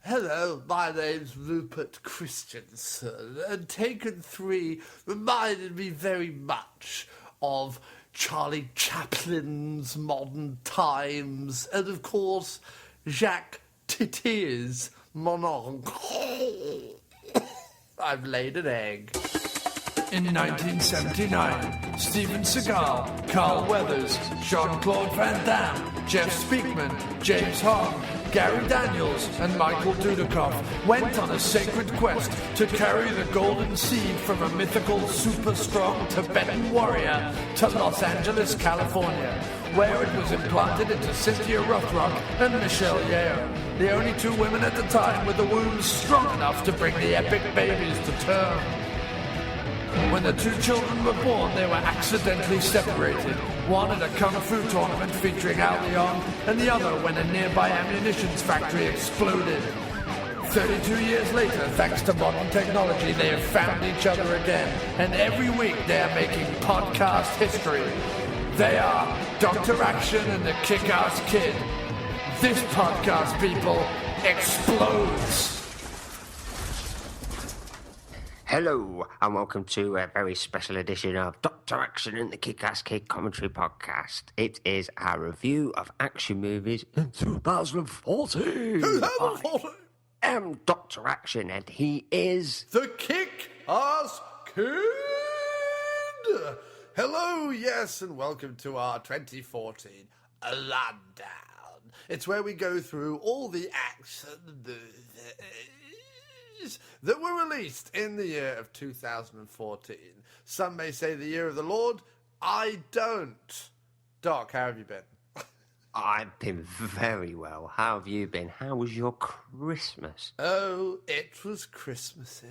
Hello, my name's Rupert Christensen, and Taken 3 reminded me very much of Charlie Chaplin's Modern Times, and of course, Jacques Tati's Mon Oncle. I've laid an egg. In 1979, Steven Seagal, Carl Weathers, Jean-Claude Van Damme, Jeff Speakman, James Hong, Gary Daniels and Michael Dudikoff went on a sacred quest to carry the golden seed from a mythical super-strong Tibetan warrior to Los Angeles, California, where it was implanted into Cynthia Rothrock and Michelle Yeoh, the only two women at the time with the wombs strong enough to bring the epic babies to term. When the two children were born, they were accidentally separated. One at a kung fu tournament featuring Al Leong, and the other when a nearby ammunitions factory exploded. 32 years later, thanks to modern technology, they have found each other again, and every week they are making podcast history. They are Dr. Action and the Kick-Ass Kid. This podcast, people, explodes. Hello, and welcome to a very special edition of Dr. Action and the Kick-Ass Kid Commentary Podcast. It is our review of action movies in 2014. I am Dr. Action, and he is... the Kick-Ass Kid! Hello, yes, and welcome to our 2014 Rundown. It's where we go through all the action that were released in the year of 2014. Some may say the year of the Lord. I don't. Doc, how have you been? I've been very well. How have you been? How was your Christmas? Oh, it was Christmassy.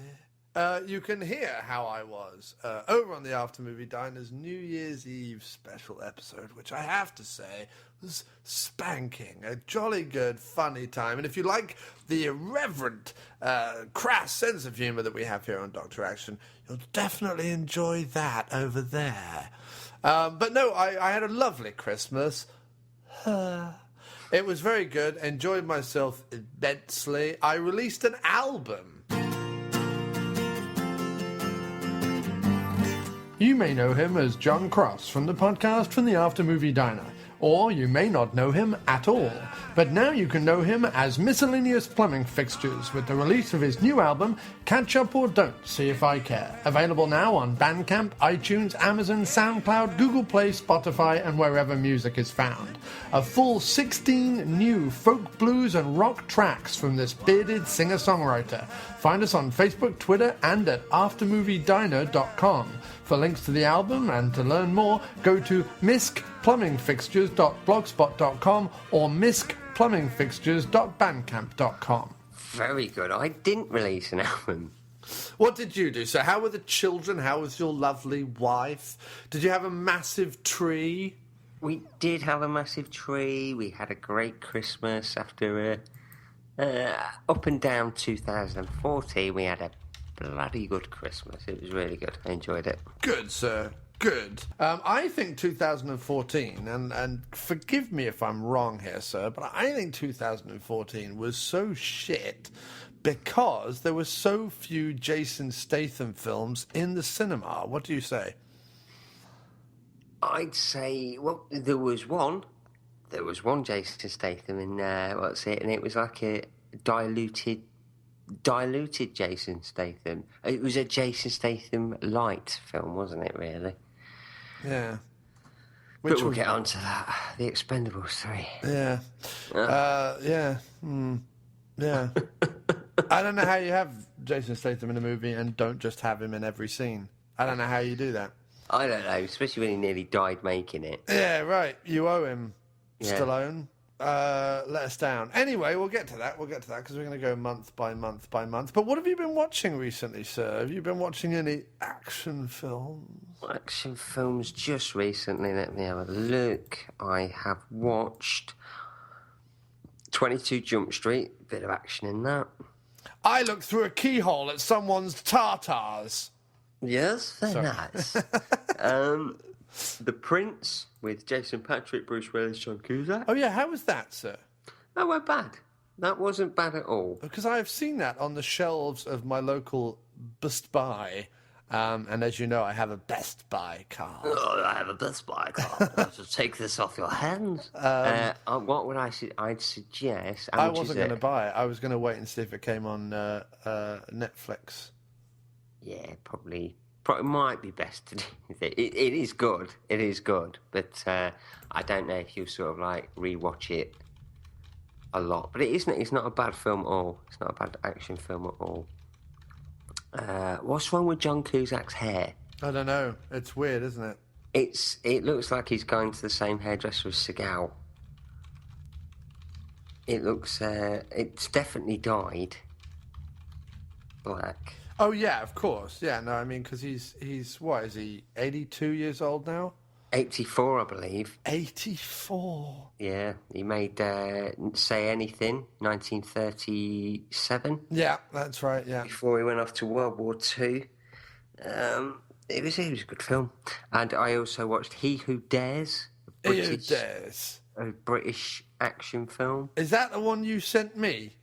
You can hear how I was over on the After Movie Diner's New Year's Eve special episode, which I have to say was spanking. A jolly good, funny time. And if you like the irreverent, crass sense of humour that we have here on Dr. Action, you'll definitely enjoy that over there. But no, I had a lovely Christmas. It was very good. Enjoyed myself immensely. I released an album. You may know him as John Cross from the podcast From the After Movie Diner, or you may not know him at all. But now you can know him as Miscellaneous Plumbing Fixtures with the release of his new album, Catch Up or Don't, See If I Care. Available now on Bandcamp, iTunes, Amazon, SoundCloud, Google Play, Spotify, and wherever music is found. A full 16 new folk, blues, and rock tracks from this bearded singer-songwriter. Find us on Facebook, Twitter, and at aftermoviediner.com. For links to the album and to learn more, go to miskplumbingfixtures.blogspot.com or miskplumbingfixtures.bandcamp.com. Very good. I didn't release an album. What did you do? So how were the children? How was your lovely wife? Did you have a massive tree? We did have a massive tree. We had a great Christmas after up and down 2014. We had a bloody good Christmas. It was really good. I enjoyed it. Good, sir. Good. I think 2014, and forgive me if I'm wrong here, sir, but I think 2014 was so shit because there were so few Jason Statham films in the cinema. What do you say? I'd say, well, there was one Jason Statham in, and it was like a diluted Jason Statham. It was a Jason Statham light film, wasn't it, really? Yeah. But we'll get on to that. The Expendables 3. Yeah. Yeah. Yeah. I don't know how you have Jason Statham in a movie and don't just have him in every scene. I don't know how you do that. I don't know, especially when he nearly died making it. Yeah, right. You owe him, Stallone. Let us down. Anyway, we'll get to that because we're going to go month by month by month. But what have you been watching recently, sir? Have you been watching any action films? Action films just recently. Let me have a look. I have watched 22 Jump Street. Bit of action in that. I looked through a keyhole at someone's tartars. Yes, they're nice. The Prince with Jason Patrick, Bruce Willis, John Cusack. Oh, yeah, how was that, sir? That weren't bad. That wasn't bad at all. Because I've seen that on the shelves of my local Best Buy. And as you know, I have a Best Buy card. Oh, I have a Best Buy card. I have to take this off your hands. What would I'd suggest... I wasn't going to buy it. I was going to wait and see if it came on Netflix. Yeah, probably might be best to do it. It is good. It is good. But I don't know if you sort of like rewatch it a lot. But it's not a bad film at all. It's not a bad action film at all. What's wrong with John Cusack's hair? I don't know. It's weird, isn't it? It looks like he's going to the same hairdresser as Seagal. It looks... it's definitely dyed black. Oh, yeah, of course. Yeah, no, I mean, because he's, what, is he 82 years old now? 84, I believe. 84? Yeah, he made Say Anything, 1937. Yeah, that's right, yeah. Before he went off to World War II. It was a good film. And I also watched He Who Dares. A British action film. Is that the one you sent me?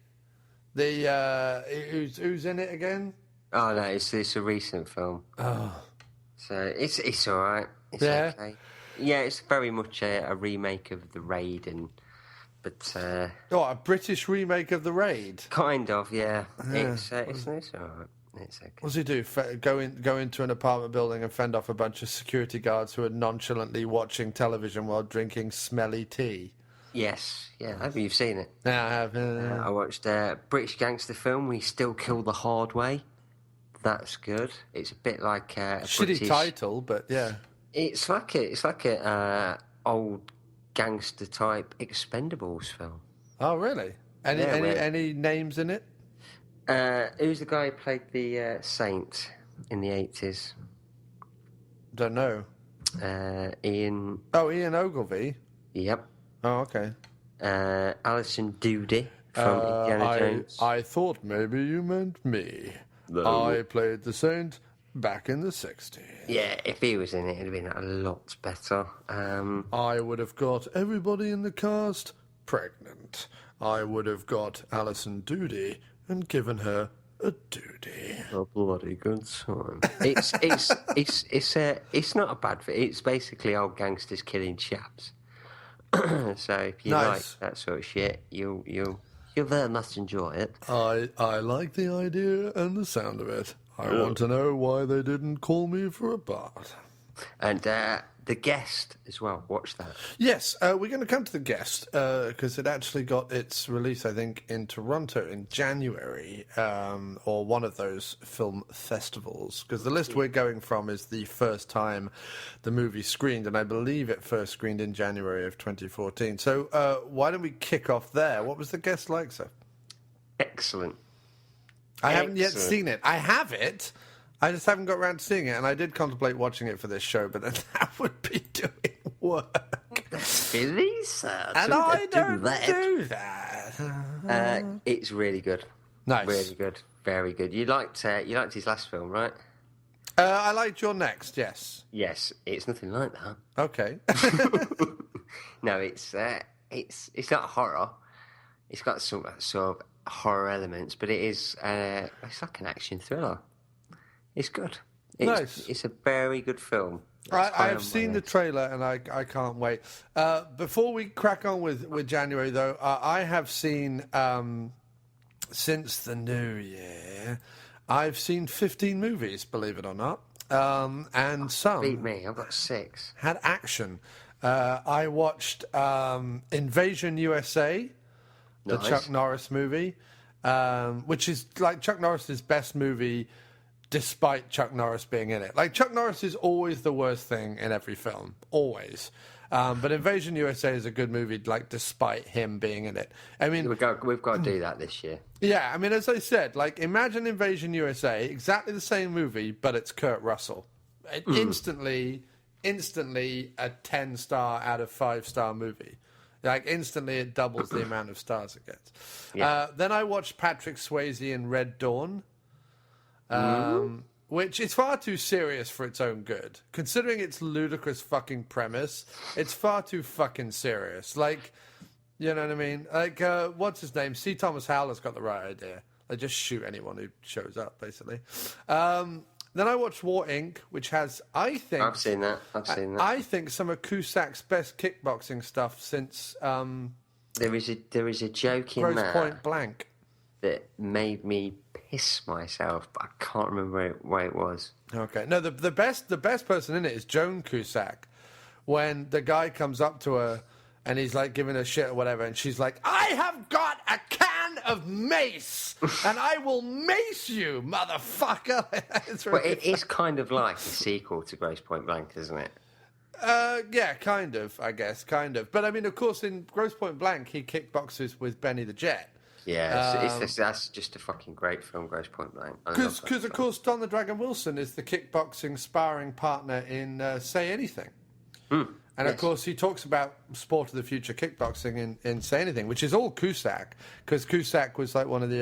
The, who's in it again? Oh, no, it's a recent film. Oh. So it's all right. It's okay. Yeah, it's very much a remake of The Raid, a British remake of The Raid? Kind of, yeah. It's all right. It's okay. What does he do? Go into an apartment building and fend off a bunch of security guards who are nonchalantly watching television while drinking smelly tea? Yes, yeah. Have you've seen it? Yeah, I have. I watched a British gangster film. We Still Kill the Hard Way. That's good. It's a bit like a shitty British title, but yeah. It's like a old gangster type Expendables film. Oh, really? Any names in it? Who's the guy who played the Saint in the 80s? Don't know. Ian. Oh, Ian Ogilvy. Yep. Oh, okay. Alison Doody from Indiana Jones. I thought maybe you meant me. No. I played the Saint back in the 60s. Yeah, if he was in it, it'd have been a lot better. I would have got everybody in the cast pregnant. I would have got Alison Doody and given her a duty. A bloody good time. It's not a bad fit. It's basically old gangsters killing chaps. So if you like that sort of shit, you'll very much enjoy it. I like the idea and the sound of it. I want to know why they didn't call me for a part. And The Guest as well. Watch that. Yes, we're going to come to The Guest because it actually got its release, I think, in Toronto in January, or one of those film festivals. Because the list we're going from is the first time the movie screened, and I believe it first screened in January of 2014. So why don't we kick off there? What was The Guest like, sir? Excellent. I haven't yet seen it. I have it. I just haven't got around to seeing it, and I did contemplate watching it for this show, but then that would be doing work. Really, sir? And I don't do that. It's really good. Nice. Really good. Very good. You liked his last film, right? I liked Your Next, yes. Yes, it's nothing like that. Okay. No, it's not horror. It's got some sort of horror elements, but it's like an action thriller. It's good. Nice. It's a very good film. I have seen the trailer, and I can't wait. Before we crack on with January, though, I have seen, since the new year, I've seen 15 movies, believe it or not. And some... Beat me, I've got 6. Had action. I watched Invasion USA, the Chuck Norris movie, which is like Chuck Norris's best movie, despite Chuck Norris being in it. Like, Chuck Norris is always the worst thing in every film. Always. But Invasion USA is a good movie, like, despite him being in it. I mean... We've got to do that this year. Yeah, I mean, as I said, like, imagine Invasion USA, exactly the same movie, but it's Kurt Russell. Instantly a 10-star out of 5-star movie. Like, instantly it doubles the amount of stars it gets. Yeah. Then I watched Patrick Swayze in Red Dawn. Which is far too serious for its own good. Considering its ludicrous fucking premise, it's far too fucking serious. Like, You know what I mean? Like, what's his name? C. Thomas Howell's got the right idea. They just shoot anyone who shows up, basically. Then I watched War Inc., which has, I think... I've seen that. I think some of Cusack's best kickboxing stuff since... There is a joke in Grosse there Point Blank. that made me piss myself, but I can't remember where it was. Okay. No, the best person in it is Joan Cusack. When the guy comes up to her and he's like giving her shit or whatever, and she's like, I have got a can of mace, and I will mace you, motherfucker. It's really Well, it is kind of like a sequel to Grosse Point Blank, isn't it? yeah, kind of, I guess, kind of. But I mean, of course, in Grosse Point Blank, he kickboxes with Benny the Jet. Yeah, that's just a fucking great film, Grosse Point Blank. Because, of course, Don the Dragon Wilson is the kickboxing sparring partner in Say Anything. And, of course, he talks about sport of the future kickboxing in Say Anything, which is all Cusack, because Cusack was like one of the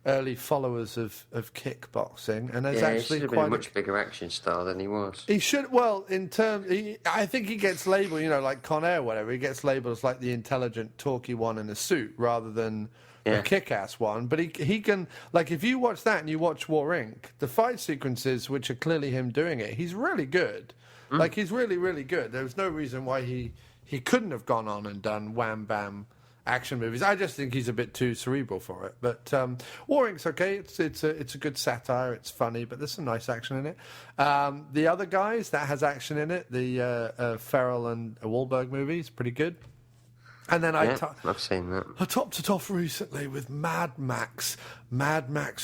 early followers of kickboxing, and there's he actually should have been a much bigger action star than he was. He should, well, I think he gets labelled, like Con Air or whatever, he gets labelled as like the intelligent, talky one in a suit rather than a kick-ass one. But he can, like, if you watch that and you watch War Inc., the fight sequences, which are clearly him doing it, he's really good. Like, he's really, really good. There's no reason why he couldn't have gone on and done wham bam action movies. I just think he's a bit too cerebral for it. But War Inc.'s okay. It's a good satire. It's funny, but there's some nice action in it. The other guys that has action in it, the Ferrell and Wahlberg movie, is pretty good. And then I've seen that. I topped it off recently with Mad Max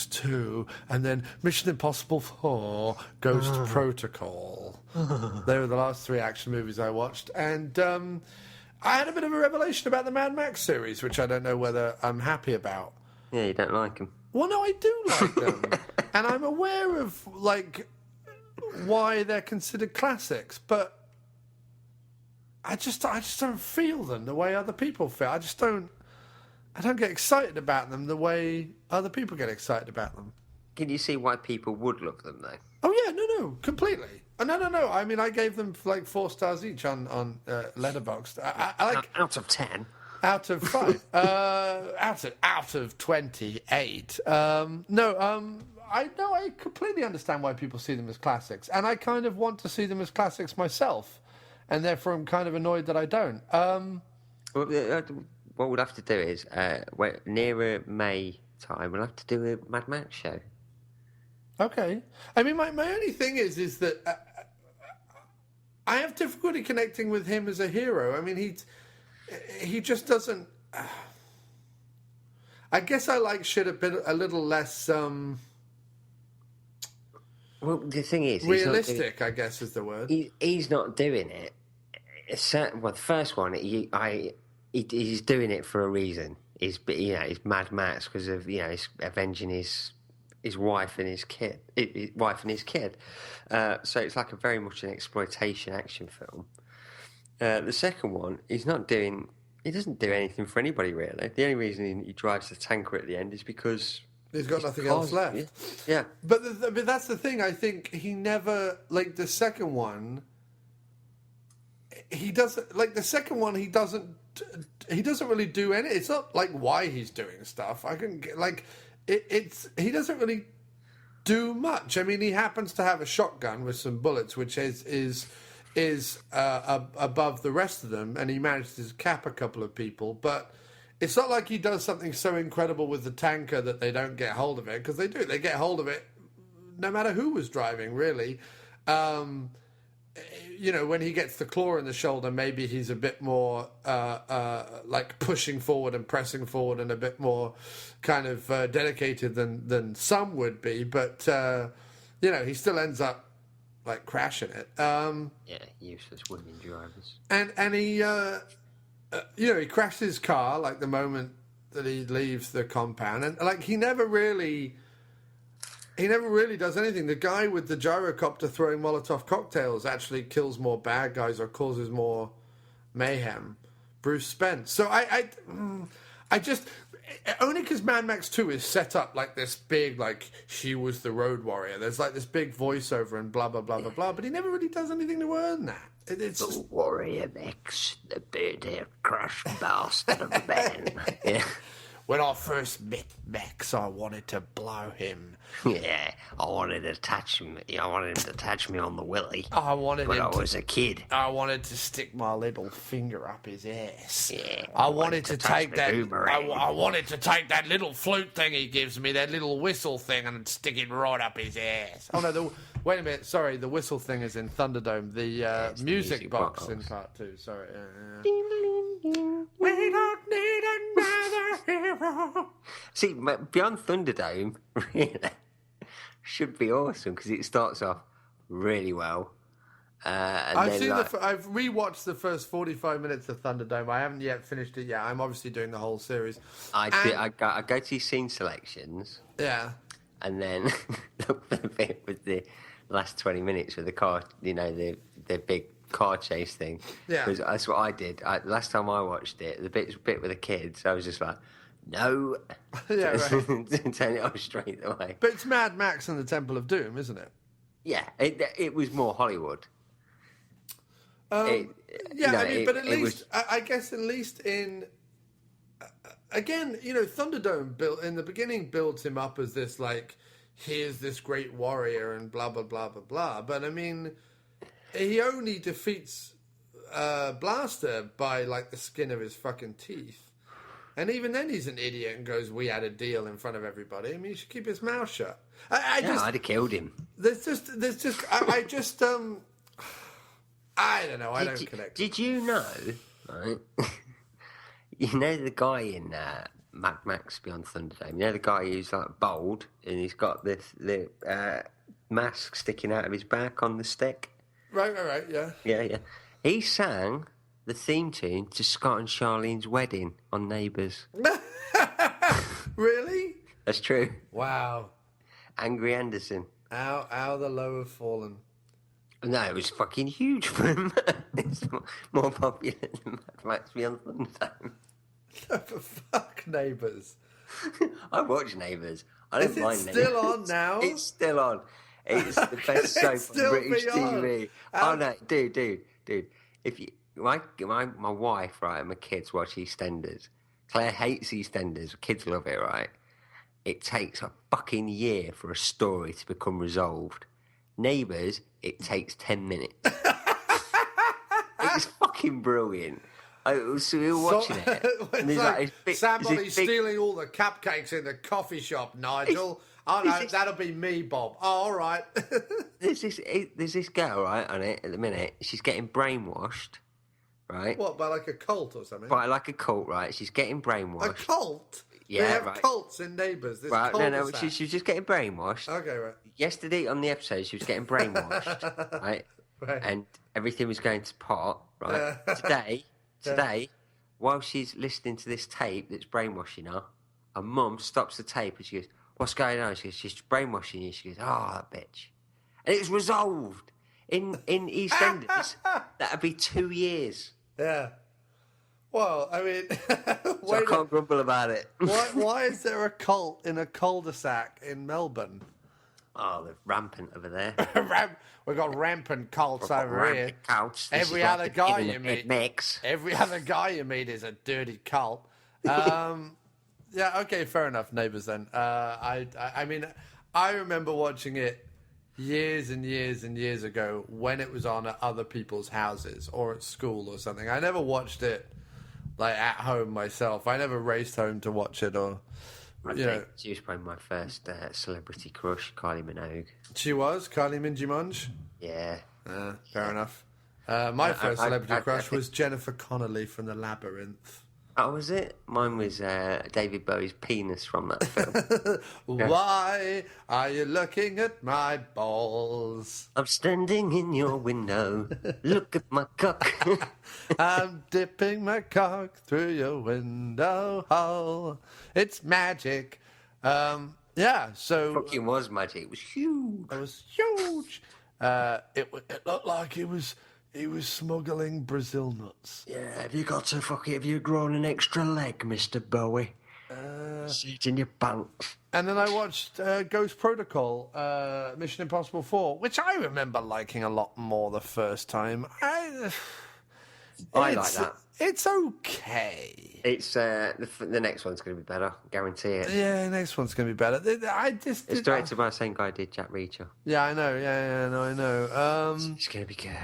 2, and then Mission Impossible 4, Ghost Protocol. They were the last 3 action movies I watched. And I had a bit of a revelation about the Mad Max series, which I don't know whether I'm happy about. Yeah, you don't like them. Well, no, I do like them. And I'm aware of, like, why they're considered classics, but I just don't feel them the way other people feel. I don't get excited about them the way other people get excited about them. Can you see why people would love them, though? Oh, yeah, no, completely. No. I mean, I gave them, like, 4 stars each on Letterboxd. I like... Out of 10? Out of 5. Out of 28. I completely understand why people see them as classics. And I kind of want to see them as classics myself. And therefore, I'm kind of annoyed that I don't. What we'll have to do is, nearer May time, we'll have to do a Mad Max show. Okay. I mean, my only thing is that I have difficulty connecting with him as a hero. I mean, he just doesn't... I guess I like shit a little less... Well, the thing is... realistic, I guess, is the word. He's not doing it. The first one, he's doing it for a reason. He's Mad Max because of he's avenging his wife and his kid. So it's like very much an exploitation action film. The second one, he doesn't do anything for anybody really. The only reason he drives the tanker at the end is because he's got nothing else left. Yeah. But that's the thing. I think he never, like, the second one. He doesn't, like, the second one, he doesn't really do any, it's not like why he's doing stuff. I can, like, he doesn't really do much. I mean, he happens to have a shotgun with some bullets, which is above the rest of them, and he managed to cap a couple of people, but it's not like he does something so incredible with the tanker that they don't get hold of it, because they do. They get hold of it no matter who was driving, really. When he gets the claw in the shoulder, maybe he's a bit more like pushing forward and pressing forward and a bit more kind of dedicated than some would be. But, he still ends up, like, crashing it. Useless women drivers. And he, he crashed his car, like, the moment that he leaves the compound. And, like, he never really does anything. The guy with the gyrocopter throwing Molotov cocktails actually kills more bad guys or causes more mayhem. Bruce Spence. So I just... Only because Mad Max 2 is set up like this big, like, she was the road warrior. There's, like, this big voiceover and blah, blah, blah, blah, blah. But he never really does anything to earn that. It's The Warrior Mix, the bearded crush bastard of a man. Yeah. when I first met Max, I wanted to blow him. Yeah, I wanted to touch him. I wanted him to touch me on the willy. I wanted but him I was a kid. I wanted to stick my little finger up his ass. Yeah, I wanted to touch take the that. boomerang. I wanted to take that little flute thing he gives me, that little whistle thing, and stick it right up his ass. Oh no! Wait a minute. Sorry, the whistle thing is in Thunderdome. The music box in part 2. Sorry. We don't need another hero. See, Beyond Thunderdome really should be awesome because it starts off really well. I've rewatched the first 45 minutes of Thunderdome. I haven't yet finished it yet. I'm obviously doing the whole series. I go to scene selections. Yeah. And then the bit with the last 20 minutes with the car, the big car chase thing. Yeah. Because that's what I did. Last time I watched it, the bit with the kids, I was just like, no. Yeah, right. Turn it off straight away. But it's Mad Max and the Temple of Doom, isn't it? Yeah, it was more Hollywood. But at least, I guess at least in... Again, Thunderdome in the beginning builds him up as this, like, here's this great warrior and blah, blah, blah, blah, blah. But, I mean, he only defeats Blaster by, like, the skin of his fucking teeth. And even then he's an idiot and goes, we had a deal in front of everybody. I mean, he should keep his mouth shut. I'd have killed him. I don't know. I don't connect. Did you know, right? You know the guy in Mad Max Beyond Thunderdome? You know the guy who's like bald and he's got the mask sticking out of his back on the stick? Right, yeah. Yeah. He sang the theme tune to Scott and Charlene's wedding on Neighbours. Really? That's true. Wow. Angry Anderson. How the low have fallen. No, it was fucking huge for him. It's more popular than Mad Max Beyond Thunderdome. For fuck Neighbours. I watch Neighbours. I don't mind Neighbours. Is it still on now? It's still on. It's the best soap on British TV. Oh no, dude. If you, my wife, right, and my kids watch EastEnders. Claire hates EastEnders. Kids love it, right? It takes a fucking year for a story to become resolved. Neighbours, it takes 10 minutes. It's fucking brilliant. So we were watching it. And somebody's stealing all the cupcakes in the coffee shop, Nigel. Oh no, that'll be me, Bob. Oh, all right. There's this girl, right, on it at the minute. She's getting brainwashed, right? What, by like a cult or something? By like a cult, right? She's getting brainwashed. A cult? Yeah, they have cults in Neighbours. Right, no, she's just getting brainwashed. Okay, right. Yesterday on the episode, she was getting brainwashed, right? And everything was going to pot, right? Today, while she's listening to this tape that's brainwashing her, her mum stops the tape and she goes, what's going on? She goes, she's brainwashing you. She goes, that bitch. And it's resolved. In EastEnders, that'd be 2 years. Yeah. Well, I mean... So I can't grumble about it. Why is there a cult in a cul-de-sac in Melbourne? Oh, they're rampant over there. We've got rampant cults over here. Cults. Every other guy you meet is a dirty cult. Yeah, okay, fair enough, Neighbours then. I mean, I remember watching it years and years and years ago when it was on at other people's houses or at school or something. I never watched it like at home myself. I never raced home to watch it or... She was probably my first celebrity crush, Kylie Minogue. She was? Kylie Mingy Munch? Yeah. Fair enough. My first celebrity crush was Jennifer Connelly from The Labyrinth. Oh, was it? Mine was David Bowie's penis from that film. Why are you looking at my balls? I'm standing in your window. Look at my cock. I'm dipping my cock through your window hole. It's magic. So... It fucking was magic. It was huge. It was huge. It looked like he was smuggling Brazil nuts. Yeah, have you grown an extra leg, Mr. Bowie? Seat in your pants. And then I watched Ghost Protocol, Mission Impossible 4, which I remember liking a lot more the first time. I like that. It's okay. It's the next one's going to be better, guarantee it. Yeah, the next one's going to be better. It's directed by the same guy who did Jack Reacher. Yeah, I know. I know. It's going to be good.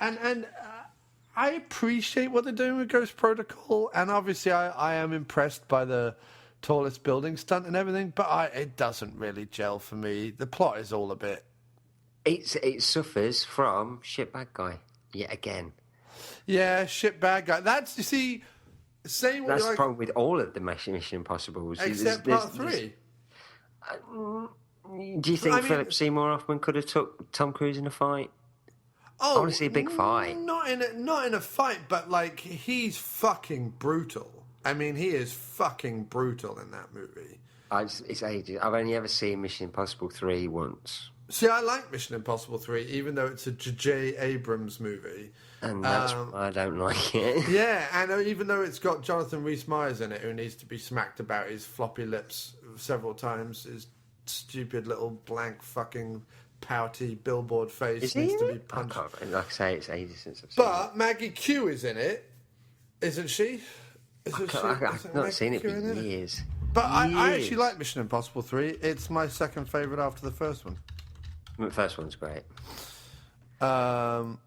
And I appreciate what they're doing with Ghost Protocol, and obviously I am impressed by the tallest building stunt and everything, but it doesn't really gel for me. The plot is all a bit... It suffers from shit bad guy, yet again. Yeah, shit bad guy. That's, you see, say what That's you like... the problem with all of the Mission Impossibles. Except part 3. Do you think Philip Seymour Hoffman could have took Tom Cruise in a fight? Oh, I want to see a big fight. Not in a fight, but like he's fucking brutal. I mean, he is fucking brutal in that movie. It's ages. I've only ever seen Mission Impossible 3 once. See, I like Mission Impossible 3, even though it's a J.J. Abrams movie. And that's why I don't like it. Yeah, and even though it's got Jonathan Rhys-Meyers in it, who needs to be smacked about his floppy lips several times, his stupid little blank fucking pouty billboard face needs to be punched. Like I say, it's ages since I've seen it. But Maggie Q is in it, isn't she? I've not seen it for years. But I actually like Mission Impossible 3. It's my second favourite after the first one. The first one's great. It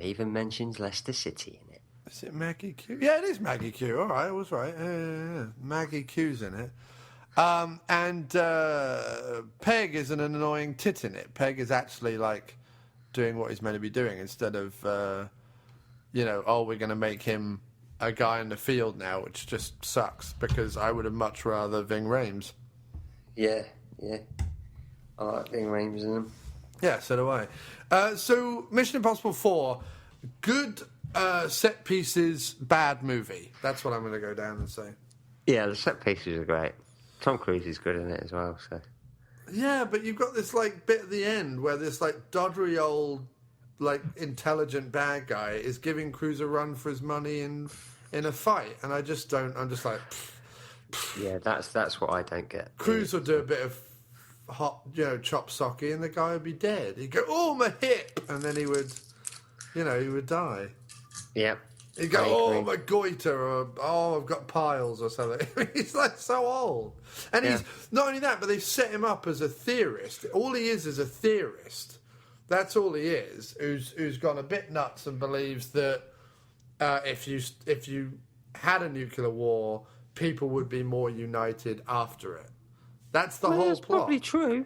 even mentions Leicester City in it. Is it Maggie Q? Yeah, it is Maggie Q. All right, I was right. Yeah. Maggie Q's in it. And Peg is an annoying tit in it. Peg is actually like doing what he's meant to be doing instead of, we're going to make him a guy in the field now, which just sucks because I would have much rather Ving Rhames. Yeah. I like Ving Rhames in them. Yeah, so do I. So Mission Impossible 4, good set pieces, bad movie. That's what I'm going to go down and say. Yeah, the set pieces are great. Tom Cruise is good in it as well, so... Yeah, but you've got this, like, bit at the end where this, like, doddery old, like, intelligent bad guy is giving Cruise a run for his money in a fight, and I just don't... I'm just like... Yeah, that's what I don't get. Cruise would do a bit of hot, chop socky, and the guy would be dead. He'd go, oh, my hip! And then he would, he would die. Yep. He'd go, oh, my goiter, or oh, I've got piles, or something. He's like so old. And he's not only that, but they've set him up as a theorist. All he is a theorist. That's all he is. Who's gone a bit nuts and believes that if you had a nuclear war, people would be more united after it. That's the whole that's plot. Probably true.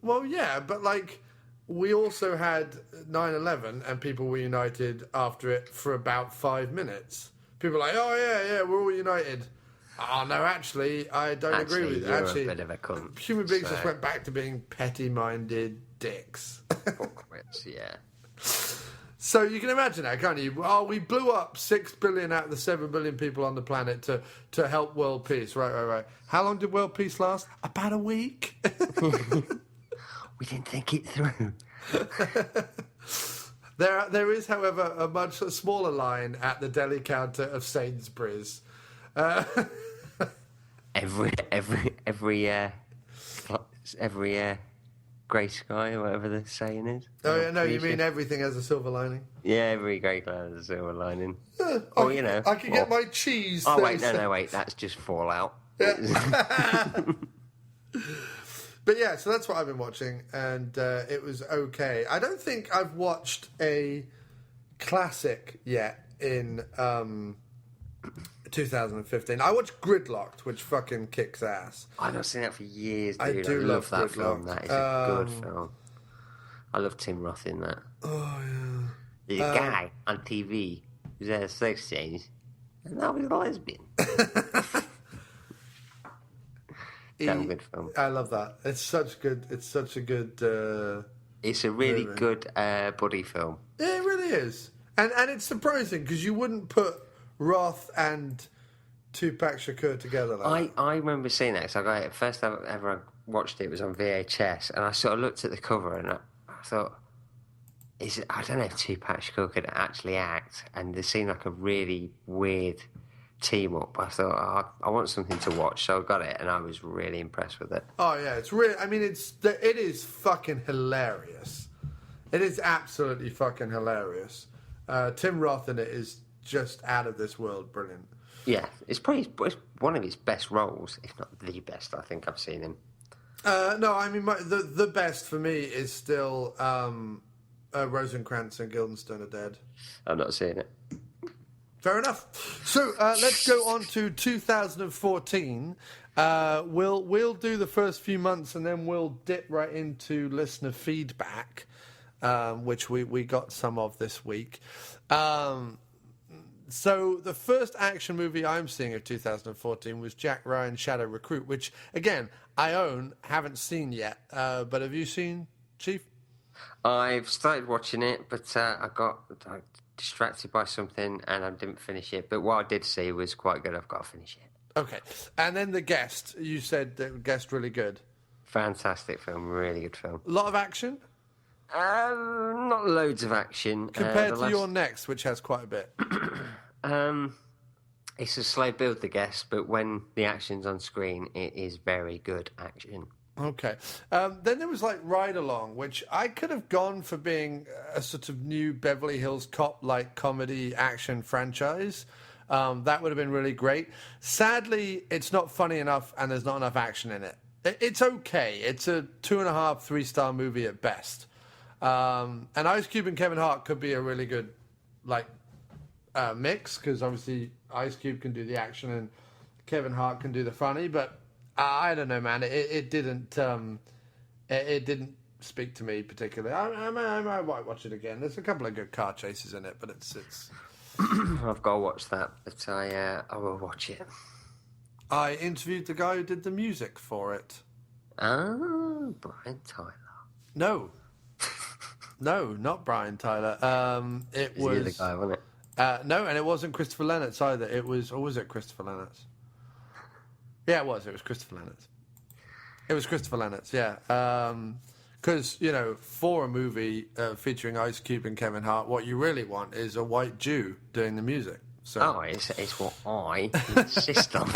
Well, yeah, but like we also had 9/11 and people were united after it for about 5 minutes. People were like, oh yeah, we're all united. Oh no, actually, I don't agree with you. Actually, a bit of a cunt, human beings just went back to being petty-minded dicks. Yeah. So you can imagine that, can't you? Oh, we blew up 6 billion out of the 7 billion people on the planet to help world peace. Right. How long did world peace last? About a week. We didn't think it through. There is, however, a much smaller line at the deli counter of Sainsbury's. Every grey sky, or whatever the saying is. Oh yeah, no, you mean everything has a silver lining? Yeah, every grey cloud has a silver lining. I can get my cheese. Oh wait, no, that's just Fallout. Yeah. But yeah, so that's what I've been watching, and it was okay. I don't think I've watched a classic yet in 2015. I watched Gridlocked, which fucking kicks ass. I've not seen that for years, dude. I do love that Gridlocked. film. That is a good film. I love Tim Roth in that. Oh, yeah. There's a guy on TV who's had a sex change, and now he's a lesbian. Damn good film. I love that. It's such a good. It's a really movie. good buddy film. Yeah, it really is, and it's surprising because you wouldn't put Roth and Tupac Shakur together. Like I remember seeing that. So first time ever I watched it was on VHS, and I sort of looked at the cover and I thought, I don't know if Tupac Shakur could actually act, and there seemed like a really weird team up. I thought, I want something to watch, so I got it, and I was really impressed with it. Oh yeah, it's really. I mean, it is fucking hilarious. It is absolutely fucking hilarious. Tim Roth in it is just out of this world brilliant. Yeah, it's one of his best roles, if not the best. I think I've seen him. No, I mean the best for me is still Rosencrantz and Guildenstern are Dead. I've not seen it. Fair enough. So let's go on to 2014. We'll do the first few months and then we'll dip right into listener feedback, which we got some of this week. So the first action movie I'm seeing of 2014 was Jack Ryan's Shadow Recruit, which, again, I own, haven't seen yet. But have you seen, Chief? I've started watching it, but I got distracted by something and I didn't finish it. But what I did see was quite good. I've got to finish it. Okay. And then The Guest. You said The Guest really good. Fantastic film. Really good film. A lot of action? Not loads of action. Compared to your next, which has quite a bit. It's a slow build, The Guest, but when the action's on screen, it is very good action. Okay. Then there was like Ride Along, which I could have gone for being a sort of new Beverly Hills Cop-like comedy action franchise. That would have been really great. Sadly, it's not funny enough and there's not enough action in it. It's okay. It's a 2.5, 3-star movie at best. And Ice Cube and Kevin Hart could be a really good mix, because obviously Ice Cube can do the action and Kevin Hart can do the funny, but I don't know, man. It didn't speak to me particularly. I might watch it again. There's a couple of good car chases in it, but it's I've got to watch that, but I will watch it. I interviewed the guy who did the music for it. Oh, Brian Tyler. No, not Brian Tyler. It was the other guy, wasn't it? No, and it wasn't Christopher Lennox either. It was, or was it Christopher Lennox? Yeah, it was. It was Christopher Lennox. It was Christopher Lennox, yeah. Because, for a movie featuring Ice Cube and Kevin Hart, what you really want is a white Jew doing the music. So it's what I insist on.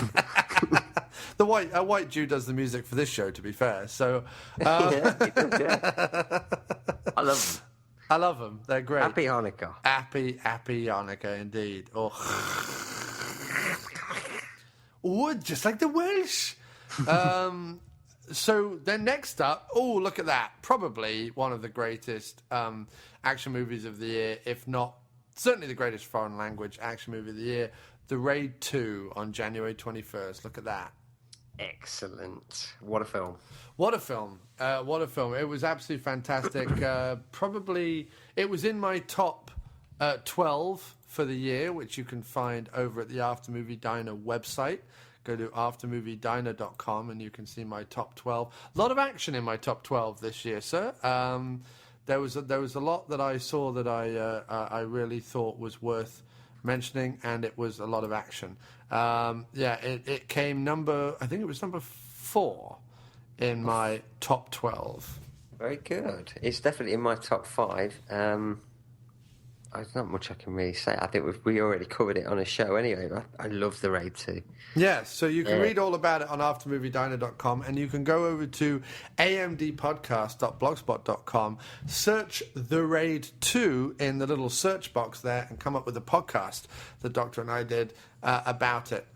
A white Jew does the music for this show, to be fair. So yeah, he does, yeah. I love them. I love them. They're great. Happy Hanukkah. Happy Hanukkah, indeed. Oh, just like the Welsh. So then next up, look at that. Probably one of the greatest action movies of the year, if not certainly the greatest foreign language action movie of the year, The Raid 2 on January 21st. Look at that. Excellent. What a film. What a film. What a film. It was absolutely fantastic. Probably, it was in my top 12 for the year, which you can find over at the After Movie Diner website. Go to aftermoviediner.com and you can see my top 12. A lot of action in my top 12 this year, sir. There was a lot that I saw that I really thought was worth mentioning, and it was a lot of action. It came number 4 in my top 12. Very good. It's definitely in my top 5. There's not much I can really say. I think we already covered it on a show anyway. I love The Raid 2. Yeah, so you can read all about it on aftermoviediner.com, and you can go over to amdpodcast.blogspot.com, search The Raid 2 in the little search box there, and come up with a podcast the Doctor and I did about it,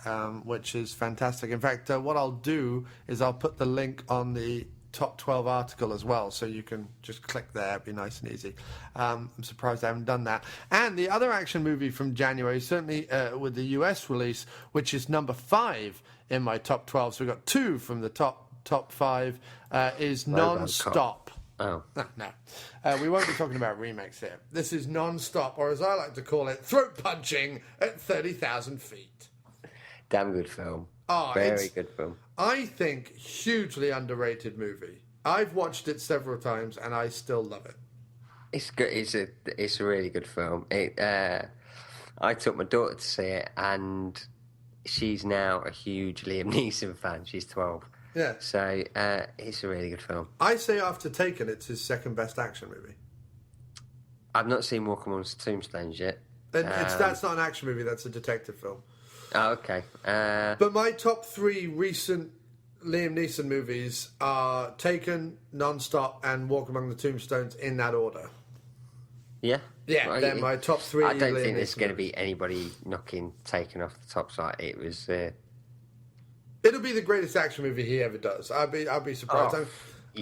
which is fantastic. In fact, what I'll do is I'll put the link on the top 12 article as well, so you can just click there. It'd be nice and easy. I'm surprised I haven't done that. And the other action movie from January, certainly with the US release, which is number 5 in my top 12, so we've got 2 from the top 5, is Non-Stop. Oh. No. We won't be talking about remakes here. This is Non-Stop, or as I like to call it, throat punching at 30,000 feet. Damn good film. Oh, very good film. I think hugely underrated movie. I've watched it several times and I still love it. It's good. It's a really good film. I took my daughter to see it, and she's now a huge Liam Neeson fan. She's 12. Yeah. So it's a really good film. I say after Taken, it's his second best action movie. I've not seen Walk Amongst Tombstones yet. That's not an action movie. That's a detective film. Oh, okay. But my top 3 recent Liam Neeson movies are Taken, Non-Stop, and Walk Among the Tombstones in that order. Yeah? Yeah, Well, they're my top 3 I don't Liam think there's Neeson going to movies. be anybody knocking Taken off the top side. It was... It'll be the greatest action movie he ever does. I'll be surprised. Oh,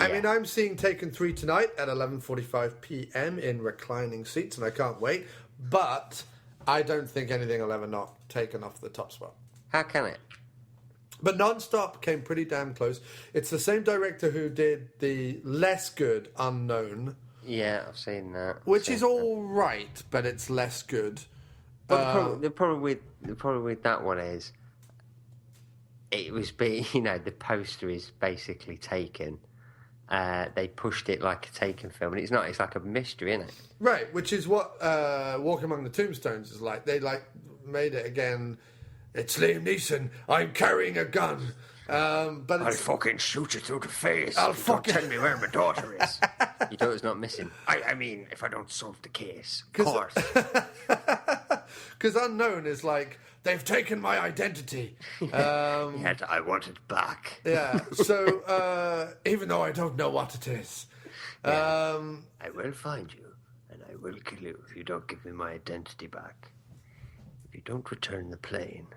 I yeah. mean, I'm seeing Taken 3 tonight at 11:45 p.m. in reclining seats, and I can't wait. But I don't think anything will ever knock Taken off the top spot. How can it? But Non-Stop came pretty damn close. It's the same director who did the less good Unknown, Yeah, I've seen that. which is all right, but it's less good. But the problem with that one is, it was the poster is basically Taken. They pushed it like a Taken film, and it's not. It's like a mystery, isn't it? Right, which is what Walk Among the Tombstones is like. They made it again. It's Liam Neeson. I'm carrying a gun. But I'll it's, fucking shoot you through the face. I'll if you don't fucking- tell me where my daughter is. Your daughter's not missing. I mean, if I don't solve the case, of course. because Unknown is like, they've taken my identity. Yet I want it back. Yeah, so even though I don't know what it is. I will find you, and I will kill you if you don't give me my identity back. If you don't return the plane.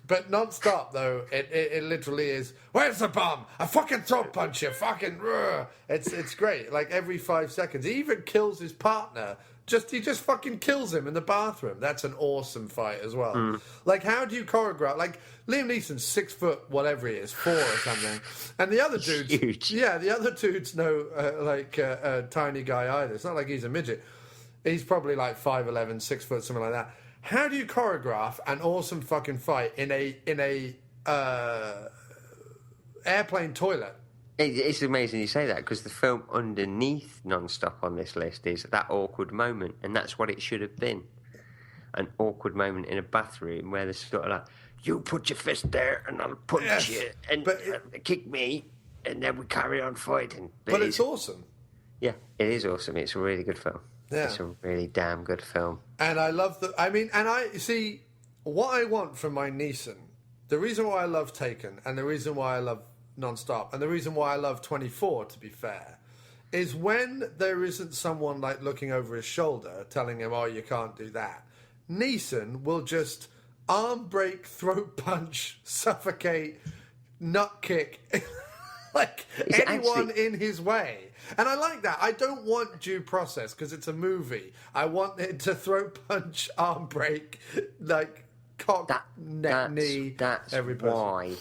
But Non-Stop, though, it literally is, where's the bomb? I fucking throat punch you, fucking... It's great. Like, every 5 seconds. He even kills his partner. He just fucking kills him in the bathroom. That's an awesome fight as well. Like, how do you choreograph? Like, Liam Neeson's 6 foot, whatever he is, 4 or something. And the other dude's... Huge. Yeah, the other dude's no, a tiny guy either. It's not like he's a midget. He's probably like 5'11", 6 foot, something like that. How do you choreograph an awesome fucking fight in a airplane toilet? It's amazing you say that, because the film underneath Non-Stop on this list is That Awkward Moment, and that's what it should have been. An awkward moment in a bathroom where they're sort of like, you put your fist there and I'll punch you and kick me, and then we carry on fighting. But it's awesome. Yeah, it is awesome. It's a really good film. Yeah. It's a really damn good film. And I love what I want from my Neeson, the reason why I love Taken, and the reason why I love Non-Stop, and the reason why I love 24, to be fair, is when there isn't someone like looking over his shoulder telling him, oh, you can't do that. Neeson will just arm break, throat punch, suffocate, nut kick, like anyone in his way. And I like that. I don't want due process because it's a movie. I want it to throat punch, arm break, like cock, neck, knee. That's every person. why.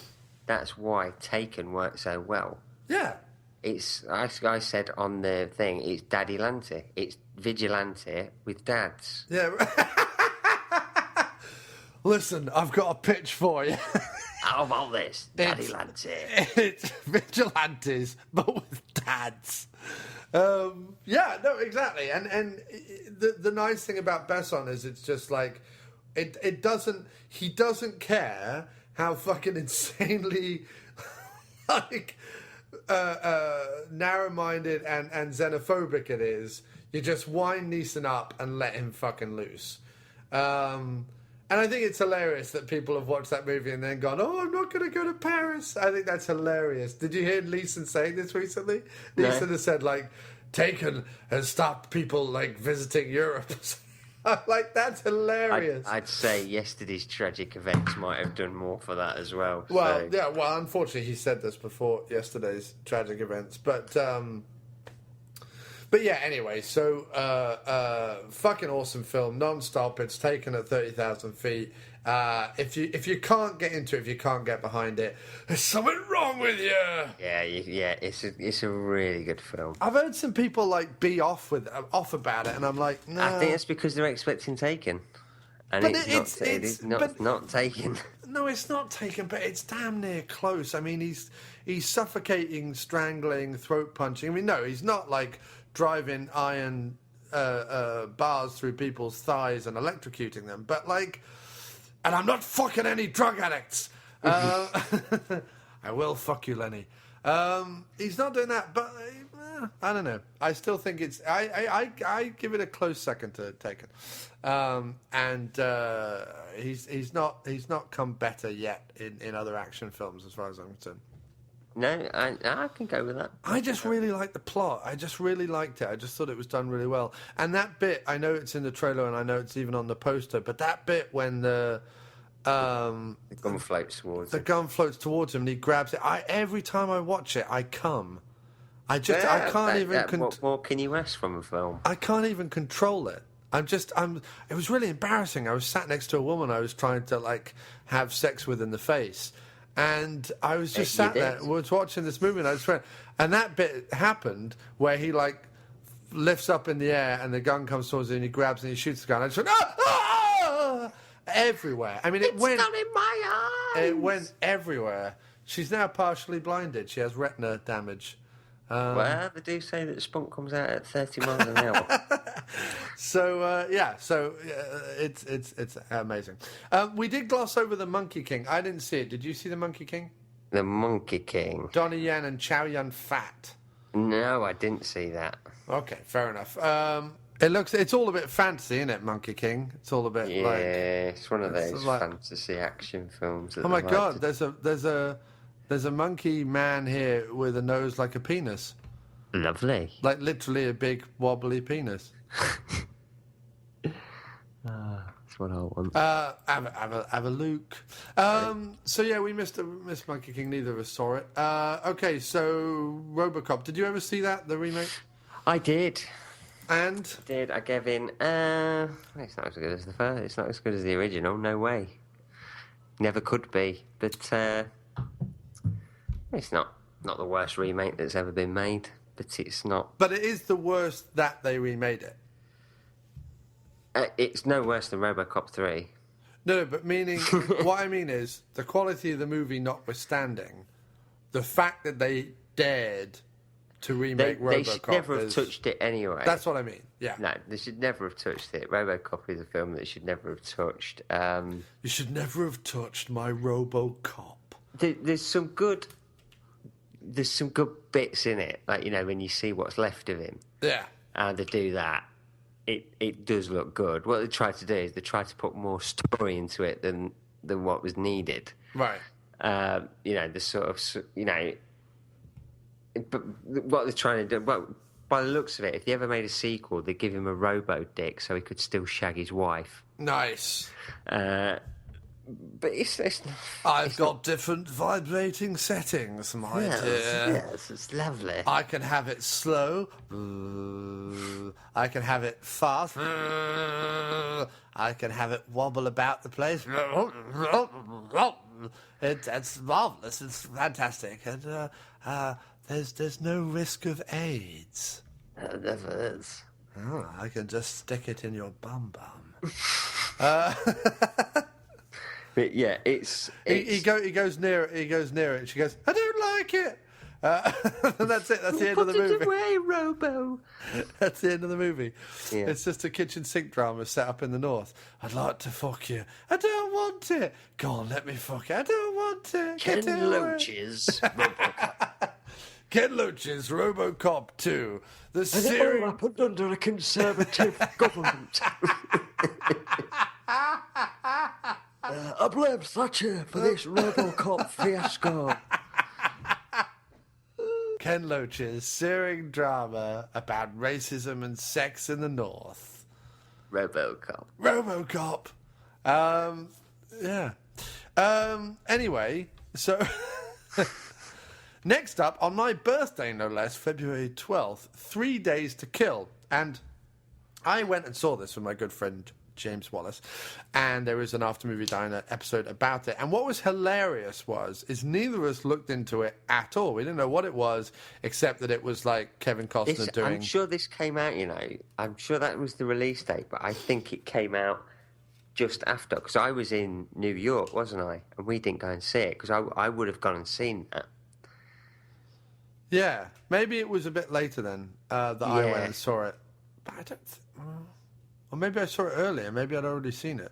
That's why Taken works so well. Yeah. It's I said on the thing. It's Daddy Lante. It's vigilante with dads. Yeah. Listen, I've got a pitch for you. How about this, Daddy Lante? It's vigilantes, but with dads. Yeah, no, exactly. And the nice thing about Besson is it's just like he doesn't care how fucking insanely like narrow-minded and xenophobic it is. You just wind Neeson up and let him fucking loose. And I think it's hilarious that people have watched that movie and then gone, oh, I'm not going to go to Paris. I think that's hilarious. Did you hear Neeson saying this recently? No. Neeson has said, like, Taken has stopped people, like, visiting Europe. Like, that's hilarious. I'd say yesterday's tragic events might have done more for that as well. Well, so. yeah, well, unfortunately, he said this before yesterday's tragic events. But yeah, anyway, so fucking awesome film, Non-Stop. It's Taken at 30,000 feet. If you can't get into it, if you can't get behind it, there's something wrong with you. Yeah, it's a really good film. I've heard some people like be off about it, and I'm like, no. I think that's because they're expecting Taken, and But it's not Taken. No, it's not Taken, but it's damn near close. I mean, he's suffocating, strangling, throat punching. I mean, no, he's not like driving iron bars through people's thighs and electrocuting them, but like, and I'm not fucking any drug addicts. I will fuck you, Lenny. He's not doing that, but I don't know. I still think it's. I give it a close second to Taken, and he's not come better yet in other action films as far as I'm concerned. No, I can go with that. I just really liked the plot. I just really liked it. I just thought it was done really well. And that bit, I know it's in the trailer and I know it's even on the poster, but that bit when the gun floats towards him. The gun floats towards him and he grabs it. Every time I watch it, I come. I can't even... what more can you ask from a film? I can't even control it. It was really embarrassing. I was sat next to a woman I was trying to, like, have sex with in the face. And I was just sat there, was watching this movie, and I just went, and that bit happened where he like lifts up in the air, and the gun comes towards him, and he grabs and he shoots the gun. I just went, everywhere. I mean, it's not in my eyes. It went everywhere. She's now partially blinded. She has retina damage. Well, they do say that spunk comes out at 30 miles an hour. It's amazing. We did gloss over the Monkey King. I didn't see it. Did you see the Monkey King? The Monkey King. Donnie Yen and Chow Yun Fat. No, I didn't see that. Okay, fair enough. It's all a bit fantasy, isn't it, Monkey King? It's all a bit like... Yeah, it's one of those fantasy action films. Oh my God, there's a monkey man here with a nose like a penis. Lovely. Like literally a big wobbly penis. That's what I want. Have a look. So yeah, we missed Monkey King. Neither of us saw it. Okay, so RoboCop. Did you ever see that, the remake? I did. And? I gave in. It's not as good as the first. It's not as good as the original. No way. Never could be. But it's not the worst remake that's ever been made. But it's not. But it is the worst that they remade it. It's no worse than RoboCop 3. No, but meaning, what I mean is, the quality of the movie notwithstanding, the fact that they dared to remake RoboCop... They should never have touched it anyway. That's what I mean, yeah. No, they should never have touched it. RoboCop is a film that should never have touched. You should never have touched my RoboCop. There's some good bits in it, like, you know, when you see what's left of him. Yeah. And they do that. It does look good. What they try to do is they try to put more story into it than what was needed. Right. You know, the sort of, you know, but what they're trying to do, well, by the looks of it, if they ever made a sequel, they'd give him a robo-dick so he could still shag his wife. Nice. But it's I've got different vibrating settings, my dear. Yes, it's lovely. I can have it slow. I can have it fast. I can have it wobble about the place. It's marvelous. It's fantastic, and there's no risk of AIDS. There never is. Oh, I can just stick it in your bum. But yeah, it's... He goes near it. She goes, I don't like it. And that's it. That's the end of the movie. Put it away, Robo. That's the end of the movie. Yeah. It's just a kitchen sink drama set up in the north. I'd like to fuck you. I don't want it. Go on, let me fuck you. I don't want it. Ken Loach's RoboCop. Ken Loach's RoboCop 2. The And it series. all happened under a Conservative government. I blame Thatcher for this RoboCop fiasco. Ken Loach's searing drama about racism and sex in the North. RoboCop. Yeah. Anyway, so next up, on my birthday, no less, February 12th, 3 Days to Kill. And I went and saw this with my good friend James Wallace, and there is an After Movie Diner episode about it. And what was hilarious is neither of us looked into it at all. We didn't know what it was, except that it was like Kevin Costner doing... I'm sure this came out, you know, I'm sure that was the release date, but I think it came out just after, because I was in New York, wasn't I? And we didn't go and see it, because I would have gone and seen that. Yeah, maybe it was a bit later then that I went and saw it. But I don't... Or maybe I saw it earlier. Maybe I'd already seen it.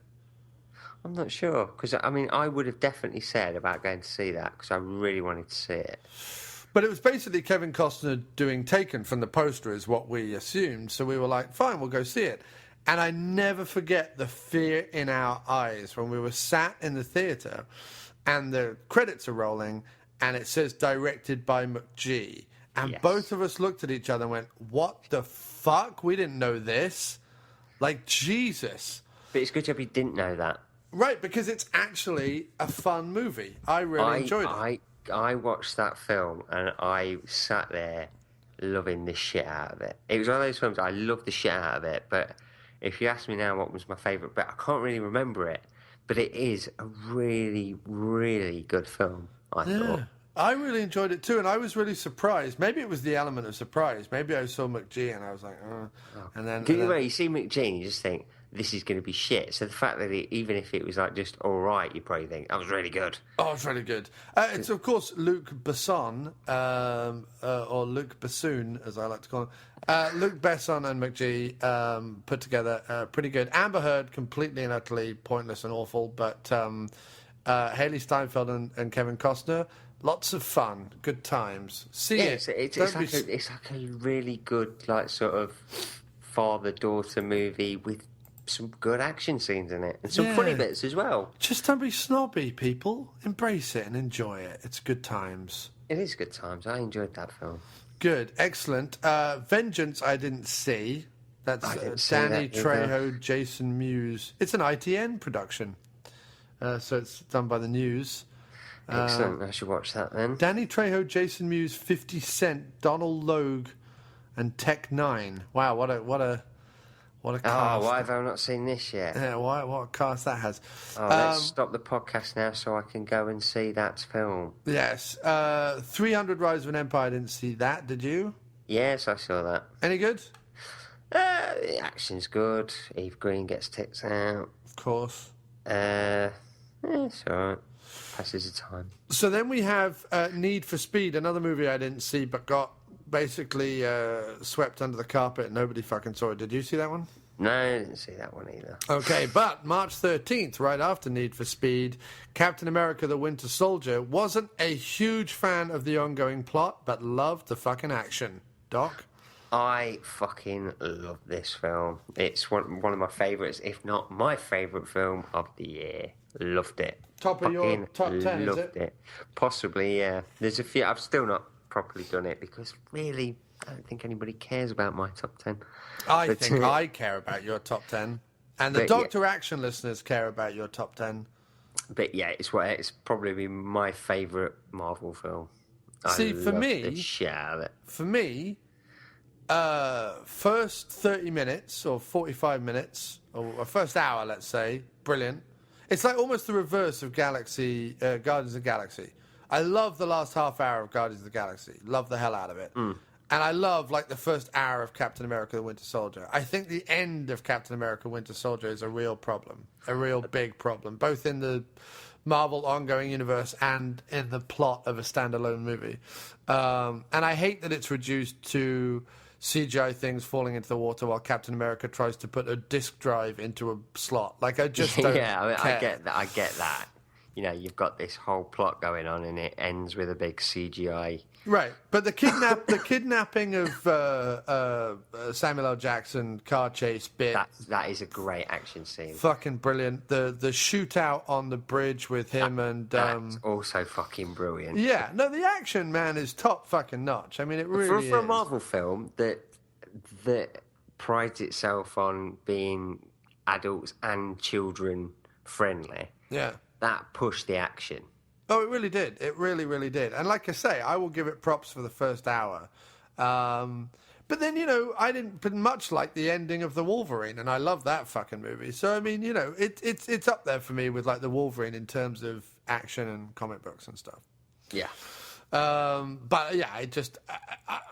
I'm not sure, because, I mean, I would have definitely said about going to see that, because I really wanted to see it. But it was basically Kevin Costner doing Taken from the poster is what we assumed. So we were like, fine, we'll go see it. And I never forget the fear in our eyes when we were sat in the theatre and the credits are rolling and it says directed by McG. And both of us looked at each other and went, what the fuck? We didn't know this. Like, Jesus. But it's good job you didn't know that. Right, because it's actually a fun movie. I really enjoyed it. I watched that film and I sat there loving the shit out of it. It was one of those films I loved the shit out of it, but if you ask me now what was my favourite bit, I can't really remember it. But it is a really, really good film, I thought. I really enjoyed it too, and I was really surprised. Maybe it was the element of surprise. Maybe I saw McG and I was like, oh. And then... You see McG and you just think, this is going to be shit. So the fact that even if it was like just all right, you probably think, that was really good. Oh, it's really good. It's, of course, Luc Besson, or Luc Besson, as I like to call him. Luc Besson and McG put together pretty good. Amber Heard, completely and utterly pointless and awful, but Haley Steinfeld and Kevin Costner, lots of fun, good times. See it. It's like a really good, like, sort of father-daughter movie with some good action scenes in it and some funny bits as well. Just don't be snobby, people. Embrace it and enjoy it. It's good times. It is good times. I enjoyed that film. Good, excellent. Vengeance, I didn't see. That's Danny Trejo, Jason Mewes. It's an ITN production, so it's done by the News. Excellent. I should watch that then. Danny Trejo, Jason Mewes, 50 Cent, Donald Logue, and Tech Nine. Wow, what a cast. Oh, why have I not seen this yet? Yeah, what a cast that has. Oh, let's stop the podcast now so I can go and see that film. Yes. 300 Rise of an Empire, I didn't see that, did you? Yes, I saw that. Any good? The action's good. Eve Green gets tits out. Of course. It's alright. Passes the time. So then we have Need for Speed, another movie I didn't see but got basically swept under the carpet. Nobody fucking saw it. Did you see that one? No, I didn't see that one either. Okay, but March 13th, right after Need for Speed, Captain America the Winter Soldier wasn't a huge fan of the ongoing plot, but loved the fucking action. Doc? I fucking love this film. It's one of my favourites, if not my favourite film of the year. Loved it. Top of your top 10, loved is it? it. Possibly, yeah. There's a few. I've still not properly done it because really, I don't think anybody cares about my top 10. I think I care about your top 10. And the Doctor Action listeners care about your top 10. But yeah, it's probably my favourite Marvel film. See, for me, the shit out of it. For me, first 30 minutes or 45 minutes, or first hour, let's say, brilliant. It's like almost the reverse of Guardians of the Galaxy. I love the last half hour of Guardians of the Galaxy. Love the hell out of it. And I love, like, the first hour of Captain America the Winter Soldier. I think the end of Captain America Winter Soldier is a real problem. A real big problem. Both in the Marvel ongoing universe and in the plot of a standalone movie. And I hate that it's reduced to CGI things falling into the water while Captain America tries to put a disk drive into a slot. Like, I just don't care. I get that. You know, you've got this whole plot going on and it ends with a big CGI. Right, but the kidnapping of Samuel L. Jackson car chase bit. That is a great action scene. Fucking brilliant. The shootout on the bridge with him that's also fucking brilliant. Yeah, no, the action, man, is top fucking notch. I mean, it really for is. a Marvel film that prides itself on being adults and children friendly. Yeah. That pushed the action. Oh, it really did. It really, really did. And like I say, I will give it props for the first hour. But then, you know, I didn't much like the ending of The Wolverine, and I love that fucking movie. So, I mean, you know, it's up there for me with, like, The Wolverine in terms of action and comic books and stuff. Yeah. But, yeah,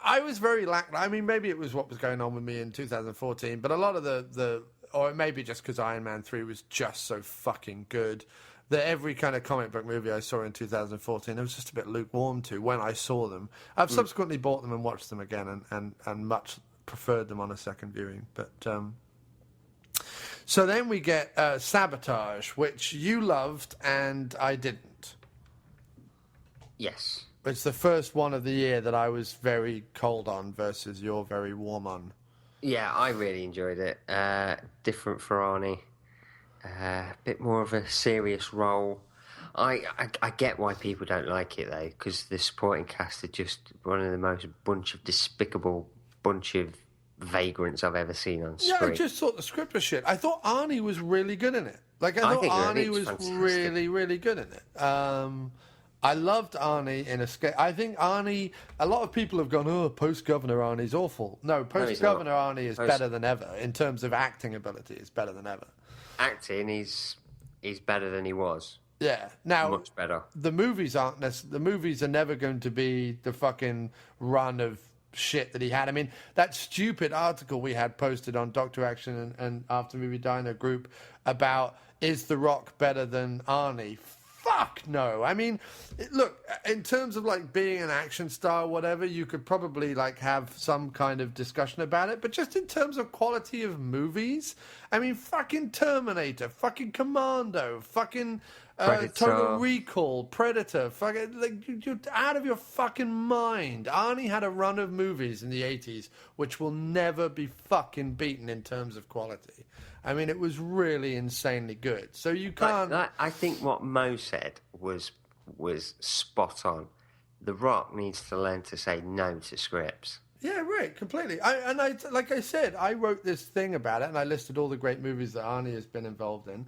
I was very I mean, maybe it was what was going on with me in 2014, but a lot of or maybe just because Iron Man 3 was just so fucking good, that every kind of comic book movie I saw in 2014, I was just a bit lukewarm to when I saw them. I've subsequently bought them and watched them again and much preferred them on a second viewing. But so then we get Sabotage, which you loved and I didn't. Yes. It's the first one of the year that I was very cold on versus you're very warm on. Yeah, I really enjoyed it. Different for Arnie. A bit more of a serious role. I get why people don't like it though, because the supporting cast are just one of the most despicable bunch of vagrants I've ever seen on screen. Yeah, I just thought the script was shit. I thought Arnie was really good in it. Like I thought think Arnie it's was fantastic. really, really good in it. I loved Arnie in Escape. I think Arnie. A lot of people have gone, "Oh, post-governor Arnie's awful." No, post-governor Arnie is better than ever in terms of acting ability. It's better than ever. Acting, he's better than he was. Yeah. Now, Much better. The movies aren't. The movies are never going to be the fucking run of shit that he had. I mean, that stupid article we had posted on Dr. Action and After Movie Diner group about is The Rock better than Arnie? Fuck no. I mean, look, in terms of like being an action star or whatever, you could probably like have some kind of discussion about it. But just in terms of quality of movies, I mean, fucking Terminator, fucking Commando, fucking Total Recall, Predator, fucking, like, you're out of your fucking mind. Arnie had a run of movies in the 80s which will never be fucking beaten in terms of quality. I mean, it was really insanely good. So you can't... I think what Mo said was spot on. The Rock needs to learn to say no to scripts. Yeah, right, completely. Like I said, I wrote this thing about it, and I listed all the great movies that Arnie has been involved in.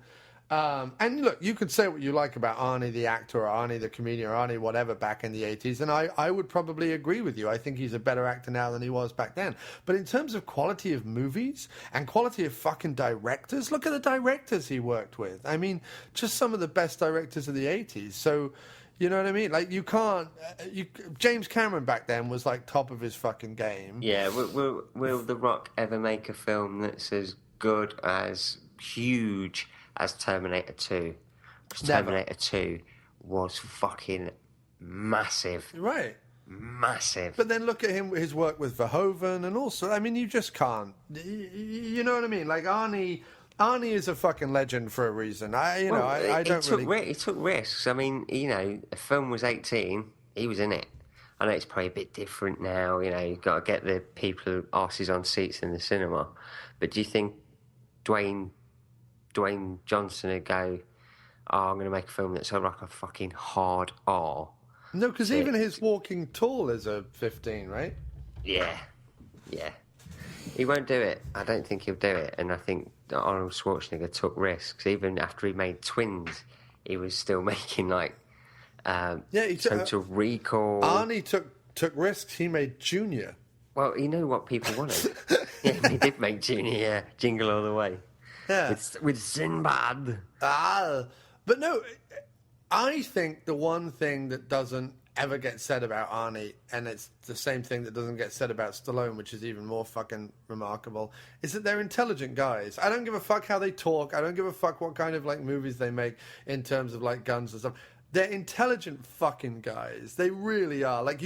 And look, you could say what you like about Arnie the actor, or Arnie the comedian, or Arnie whatever back in the 80s, and I would probably agree with you. I think he's a better actor now than he was back then. But in terms of quality of movies and quality of fucking directors, look at the directors he worked with. I mean, just some of the best directors of the 80s. So, you know what I mean? Like, you can't... James Cameron back then was, like, top of his fucking game. Yeah, will The Rock ever make a film that's as good, as huge as Terminator 2? Because Terminator 2 was fucking massive. Right. Massive. But then look at his work with Verhoeven, and also, I mean, you just can't. You know what I mean? Like, Arnie is a fucking legend for a reason. I don't really... He took risks. I mean, the film was 18. He was in it. I know it's probably a bit different now. You've got to get the people arses on seats in the cinema. But do you think Dwayne Johnson would go, I'm going to make a film that's like a fucking hard R? No, because even his Walking Tall is a 15, right? Yeah. He won't do it. I don't think he'll do it. And I think that Arnold Schwarzenegger took risks. Even after he made Twins, he was still making, like, Total Recall. Arnie took risks. He made Junior. Well, he knew what people wanted. Yeah, he did make Junior, yeah. Jingle All the Way. Yeah. With Sinbad. But no, I think the one thing that doesn't ever get said about Arnie, and it's the same thing that doesn't get said about Stallone, which is even more fucking remarkable, is that they're intelligent guys. I don't give a fuck how they talk. I don't give a fuck what kind of like movies they make in terms of like guns and stuff. They're intelligent fucking guys. They really are. Like,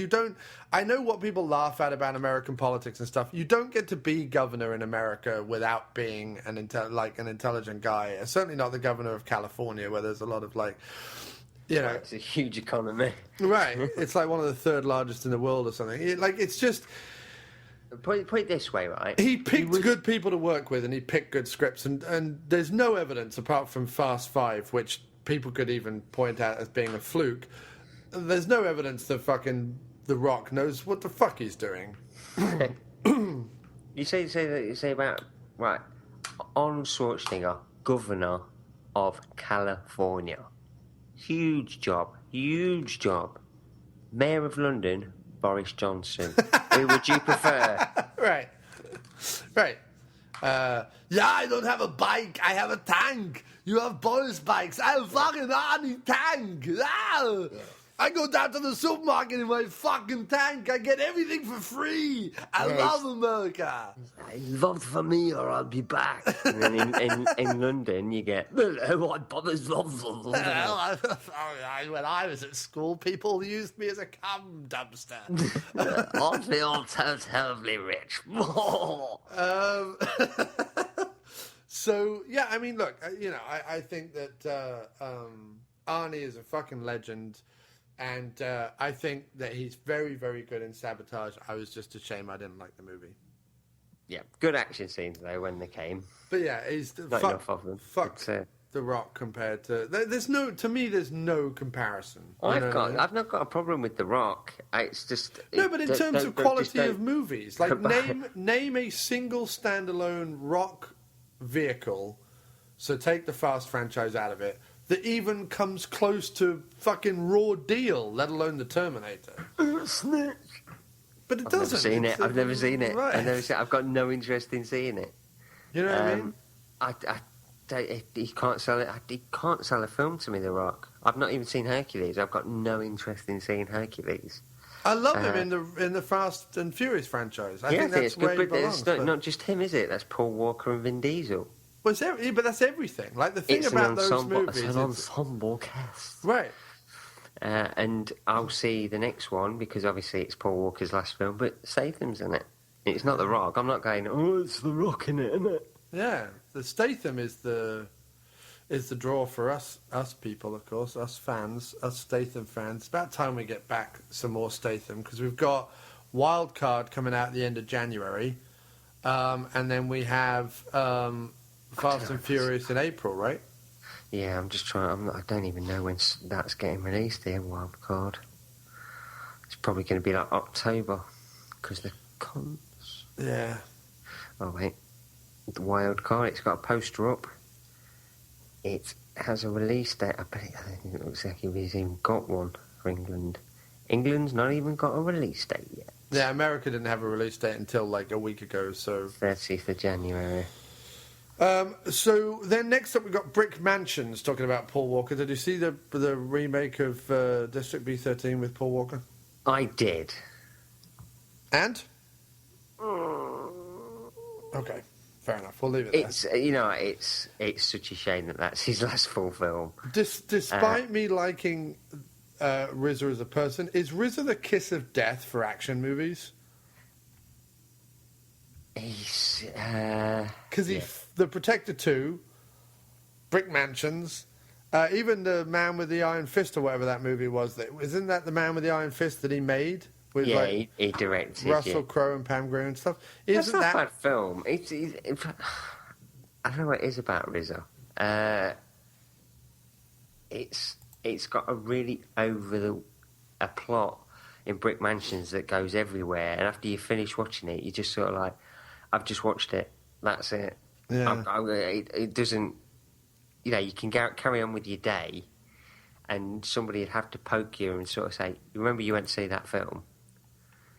I know what people laugh at about American politics and stuff. You don't get to be governor in America without being an intelligent guy. Certainly not the governor of California, where there's a lot of like, It's a huge economy. Right. It's like one of the third largest in the world or something. It's just... Put it this way, right? He picked good people to work with, and he picked good scripts, and there's no evidence apart from Fast Five, which people could even point out as being a fluke. There's no evidence that fucking The Rock knows what the fuck he's doing. You say about, right, Arnold Schwarzenegger, governor of California. Huge job. Mayor of London, Boris Johnson. Who would you prefer? Right. I don't have a bike. I have a tank. You have Boris bikes. I have fucking Arnie tank. Ah! Yeah. I go down to the supermarket in my fucking tank. I get everything for free. I love America. Vote for me or I'll be back. And then in London, you get... When I was at school, people used me as a cum dumpster. Aren't we all terribly rich? So, yeah, I mean, look, I think that Arnie is a fucking legend. And I think that he's very, very good in Sabotage. I was just ashamed I didn't like the movie. Yeah, good action scenes though when they came. But yeah, he's Not enough of them. Fuck The Rock compared to there's no comparison. I've not got a problem with The Rock. It's just no, but in terms of quality of movies, like compare. name a single standalone Rock vehicle. So take the Fast franchise out of it. That even comes close to fucking Raw Deal, let alone the Terminator. But it doesn't. I've never seen it. Right. I've got no interest in seeing it. You know what I mean? He can't sell it. He can't sell a film to me, The Rock. I've not even seen Hercules. I've got no interest in seeing Hercules. I love him in the Fast and Furious franchise. I think that's it's where good, he belongs. But it's not just him, is it? That's Paul Walker and Vin Diesel. Well, but that's everything. Like the thing about those movies, it's an ensemble cast, right? And I'll see the next one because obviously it's Paul Walker's last film, but Statham's in it. It's not The Rock. I'm not going. Oh, it's The Rock in it, isn't it? Yeah, the Statham is the draw for us people, of course, us fans, us Statham fans. It's about time we get back some more Statham because we've got Wild Card coming out at the end of January, and then we have Fast and Furious in April, right? Yeah, I'm just trying. I don't even know when that's getting released here. Wild Card. It's probably going to be like October because the cons. Yeah. Oh wait, the Wild Card. It's got a poster up. It has a release date. I think it looks like he's even got one for England. England's not even got a release date yet. Yeah, America didn't have a release date until like a week ago. So 30th of January. So then next up we've got Brick Mansions talking about Paul Walker. Did you see the remake of District B13 with Paul Walker? I did. And? Okay, fair enough. We'll leave it there. It's such a shame that that's his last full film. Despite me liking RZA as a person, is RZA the kiss of death for action movies? He's because The Protector 2, Brick Mansions, even the Man with the Iron Fist or whatever that movie was. Isn't that the Man with the Iron Fist that he made? With he directed Russell Crowe and Pam Grier and stuff. That's not a bad film. I don't know what it is about RZA. It's got a really a plot in Brick Mansions that goes everywhere, and after you finish watching it, you just sort of like, I've just watched it. That's it. Yeah. It doesn't. You can carry on with your day, and somebody would have to poke you and sort of say, "Remember, you went to see that film."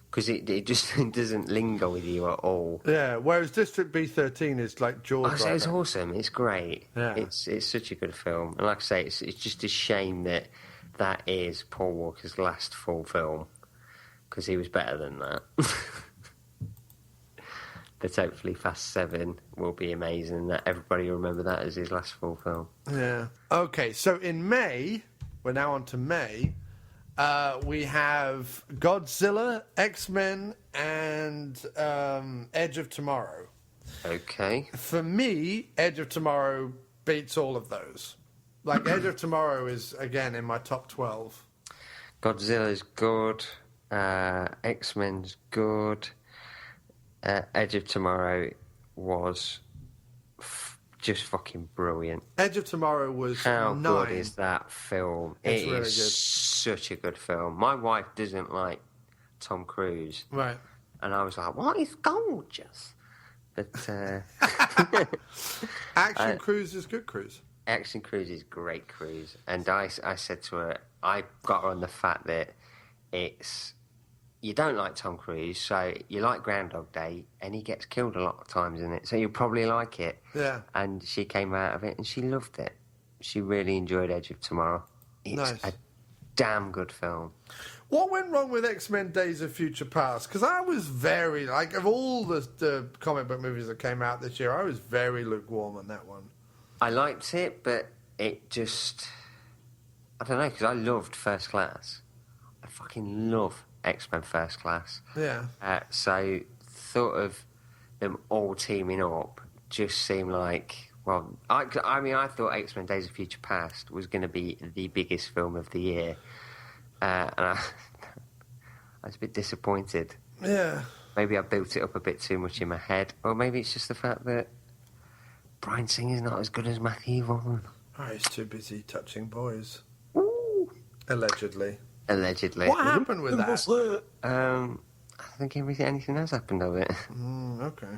Because it just doesn't linger with you at all. Yeah, whereas District B13 is like Jaws. It's awesome. It's great. Yeah. It's such a good film. And like I say, it's just a shame that is Paul Walker's last full film. Because he was better than that. But hopefully Fast 7 will be amazing. That everybody will remember that as his last full film. Yeah. Okay, so in May, we're now on to May... we have Godzilla, X-Men, and Edge of Tomorrow. Okay. For me, Edge of Tomorrow beats all of those. Like, Edge of Tomorrow is, again, in my top 12. Godzilla's good. X-Men's good. Edge of Tomorrow was just fucking brilliant. Edge of Tomorrow was How good is that film? It's it really is good. Such a good film. My wife doesn't like Tom Cruise. Right. And I was like, what? He's gorgeous. But Action Cruise is good cruise. Action Cruise is great cruise. And I said to her, I got her on the fact that you don't like Tom Cruise, so you like Groundhog Day, and he gets killed a lot of times in it, so you'll probably like it. Yeah. And she came out of it, and she loved it. She really enjoyed Edge of Tomorrow. It's a damn good film. What went wrong with X-Men Days of Future Past? Because I was very, like, of all the comic book movies that came out this year, I was very lukewarm on that one. I liked it, but it just... I don't know, because I loved First Class. I fucking love X-Men First Class. Yeah. So thought of them all teaming up just seemed like, well, I thought X-Men Days of Future Past was going to be the biggest film of the year, And I was a bit disappointed. Yeah. Maybe I built it up a bit too much in my head, or maybe it's just the fact that Bryan Singer's not as good as Matthew Vaughn. Oh, he's too busy touching boys. Ooh. Allegedly. What happened with that? I think anything has happened of it. Okay.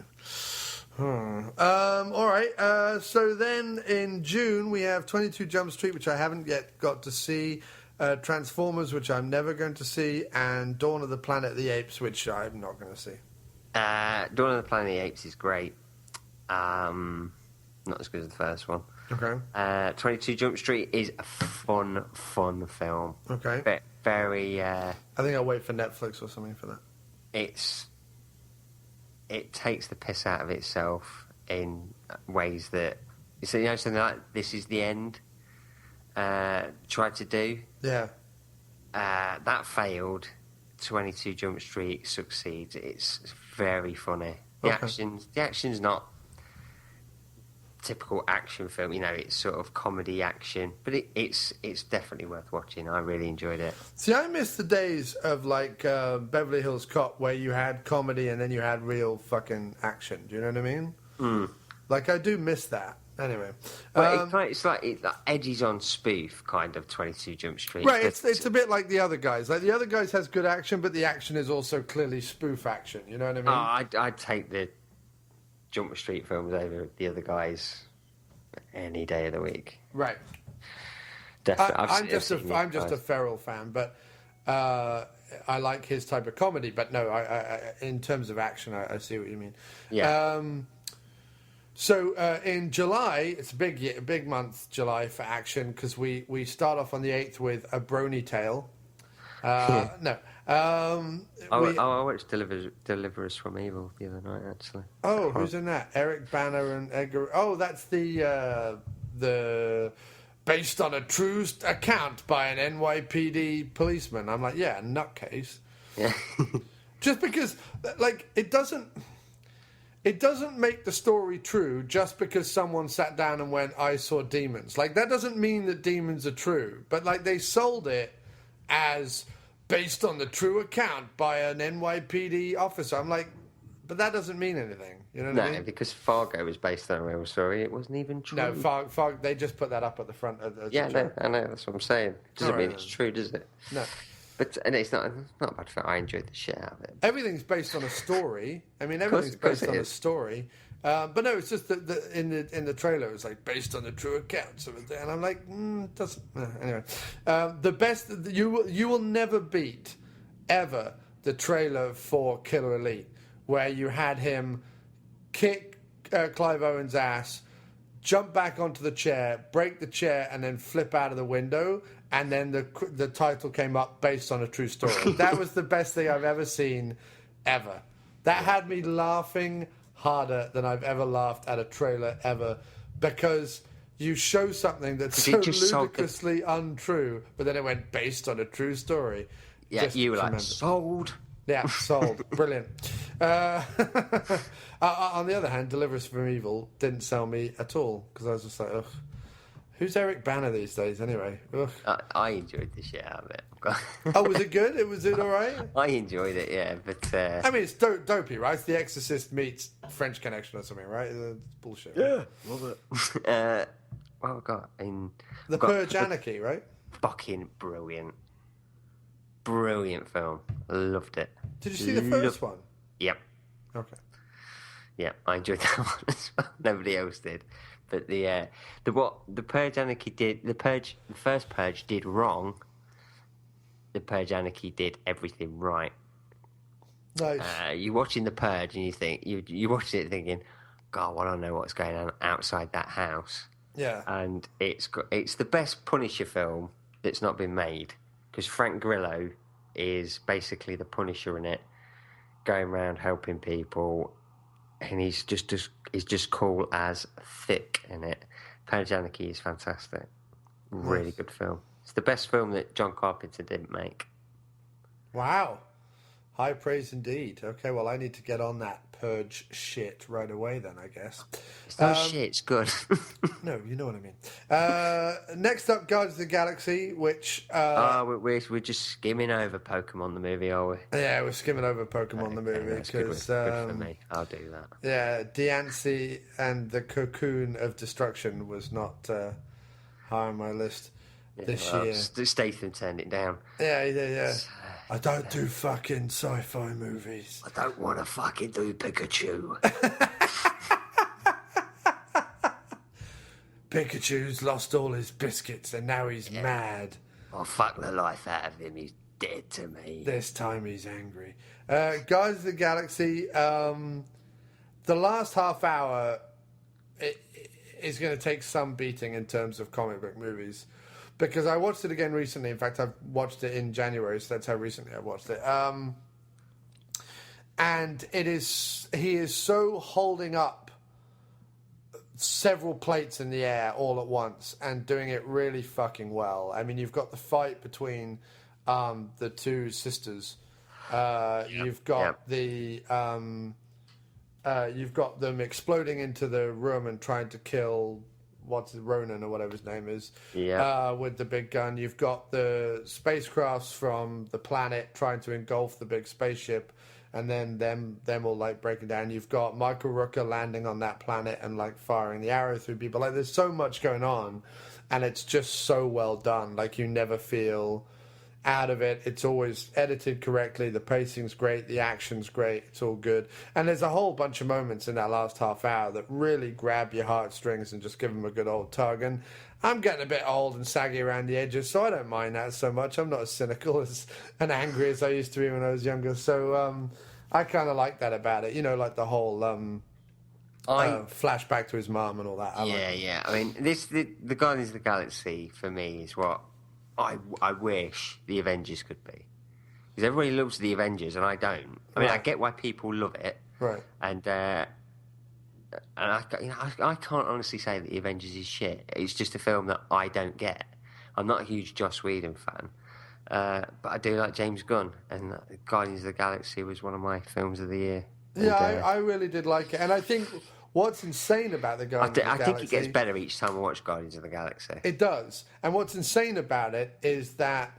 All right. So then in June we have 22 Jump Street, which I haven't yet got to see. Transformers, which I'm never going to see, and Dawn of the Planet of the Apes, which I'm not going to see. Dawn of the Planet of the Apes is great. Not as good as the first one. Okay. 22 Jump Street is a fun film. Okay. Very. I think I'll wait for Netflix or something for that. It takes the piss out of itself in ways that, something like This Is the End tried to do. Yeah. That failed. 22 Jump Street succeeds. It's very funny. The action's not typical action film. It's sort of comedy action, but it's definitely worth watching. I really enjoyed it. See, I miss the days of Beverly Hills Cop, where you had comedy and then you had real fucking action. Do you know what I mean? I do miss that. Anyway, it's like it edges on spoof kind of 22 Jump Street. Right, it's a bit like the other guys. Like the other guys has good action, but the action is also clearly spoof action. You know what I mean? I'd take the Jump Street films over the other guys any day of the week. Right. Definitely. I'm just a Ferrell fan, but I like his type of comedy. But no, I in terms of action, I see what you mean. Yeah. So in July, it's a big month, July, for action, because we start off on the 8th with A Brony Tale. No. I watched Deliver Us From Evil the other night, actually. Oh, who's in that? Eric Banner and Edgar... Oh, that's the based on a true account by an NYPD policeman. I'm like, yeah, nutcase. Yeah. Just because, it doesn't make the story true just because someone sat down and went, I saw demons. That doesn't mean that demons are true. But, they sold it as based on the true account by an NYPD officer. I'm like, but that doesn't mean anything. You know what I mean? Because Fargo was based on a real story. It wasn't even true. No, Fargo, they just put that up at the front. I know. That's what I'm saying. Doesn't mean it's true, does it? No. But and it's not a bad film. I enjoyed the shit out of it. Everything's based on a story. I mean, everything's based on a story. But no, it's just that in the trailer, it was based on the true accounts of it, and I'm like, doesn't. Anyway, the best you will never beat ever the trailer for Killer Elite, where you had him kick Clive Owen's ass, jump back onto the chair, break the chair, and then flip out of the window. And then the title came up based on a true story. That was the best thing I've ever seen, ever. That had me laughing harder than I've ever laughed at a trailer ever, because you show something that's so ludicrously untrue, but then it went based on a true story. Yeah, Just you were tremendous. Sold. Yeah, sold. Brilliant. On the other hand, Deliver Us From Evil didn't sell me at all, because I was just like, ugh. Who's Eric Banner these days, anyway? I enjoyed the shit out of it. Oh, was it good? Was it all right? I enjoyed it, yeah, but... I mean, it's dopey, right? It's The Exorcist meets French Connection or something, right? It's bullshit. Yeah, love it. What have I got? The Purge Anarchy, right? Fucking brilliant. Brilliant film. Loved it. Did you see the first one? Yep. Okay. Yeah, I enjoyed that one as well. Nobody else did. But what the Purge Anarchy did, the first Purge did wrong. The Purge Anarchy did everything right. Nice. You're watching the Purge and you think you watching it thinking, God, I don't know what's going on outside that house. Yeah. And it's the best Punisher film that's not been made, because Frank Grillo is basically the Punisher in it, going around helping people. And he's just cool as thick in it. Purge Anarchy is fantastic. Really Nice. good film. It's the best film that John Carpenter didn't make. Wow. High praise indeed. Okay, well, I need to get on that purge shit right away then, I guess. It's not shit, it's good. No, you know what I mean. Next up, Guardians of the Galaxy, which... we're just skimming over Pokemon the movie, are we? Yeah, we're skimming over Pokemon the movie. That's good for me. I'll do that. Yeah, Diancie and the Cocoon of Destruction was not high on my list this year. Statham turned it down. Yeah. I don't do fucking sci-fi movies. I don't want to fucking do Pikachu. Pikachu's lost all his biscuits and now he's mad. I'll fuck the life out of him. He's dead to me. This time he's angry. Guardians of the Galaxy, the last half hour is going to take some beating in terms of comic book movies. Because I watched it again recently. In fact, I've watched it in January, so that's how recently I watched it. And he is so holding up several plates in the air all at once and doing it really fucking well. I mean, you've got the fight between the two sisters. You've got you've got them exploding into the room and trying to kill Ronan or whatever his name is. With the big gun. You've got the spacecrafts from the planet trying to engulf the big spaceship, and then them all like breaking down. You've got Michael Rooker landing on that planet and like firing the arrow through people. Like there's so much going on, and it's just so well done. Like you never feel out of it. It's always edited correctly. The pacing's great. The action's great. It's all good. And there's a whole bunch of moments in that last half hour that really grab your heartstrings and just give them a good old tug. And I'm getting a bit old and saggy around the edges, so I don't mind that so much. I'm not as cynical and angry as I used to be when I was younger. So I kind of like that about it. You know, like the whole flashback to his mum and all that. I mean, the Guardians of the Galaxy for me is what I wish the Avengers could be. Because everybody loves the Avengers and I don't. I mean, I get why people love it. Right. And I can't honestly say that the Avengers is shit. It's just a film that I don't get. I'm not a huge Joss Whedon fan. But I do like James Gunn. And Guardians of the Galaxy was one of my films of the year. Yeah, I really did like it. And I think what's insane about the Guardians of the Galaxy... I think it gets better each time I watch Guardians of the Galaxy. It does. And what's insane about it is that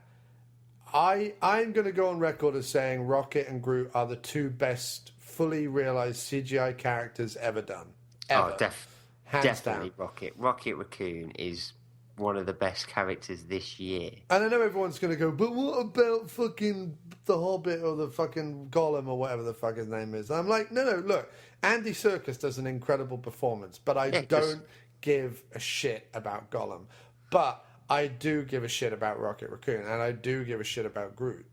I'm going to go on record as saying Rocket and Groot are the two best fully realised CGI characters ever done. Ever. Oh, Hands definitely down. Rocket. Rocket Raccoon is one of the best characters this year. And I know everyone's going to go, but what about fucking the Hobbit or the fucking Gollum or whatever the fuck his name is? And I'm like, no, look, Andy Serkis does an incredible performance, but I don't give a shit about Gollum. But I do give a shit about Rocket Raccoon, and I do give a shit about Groot.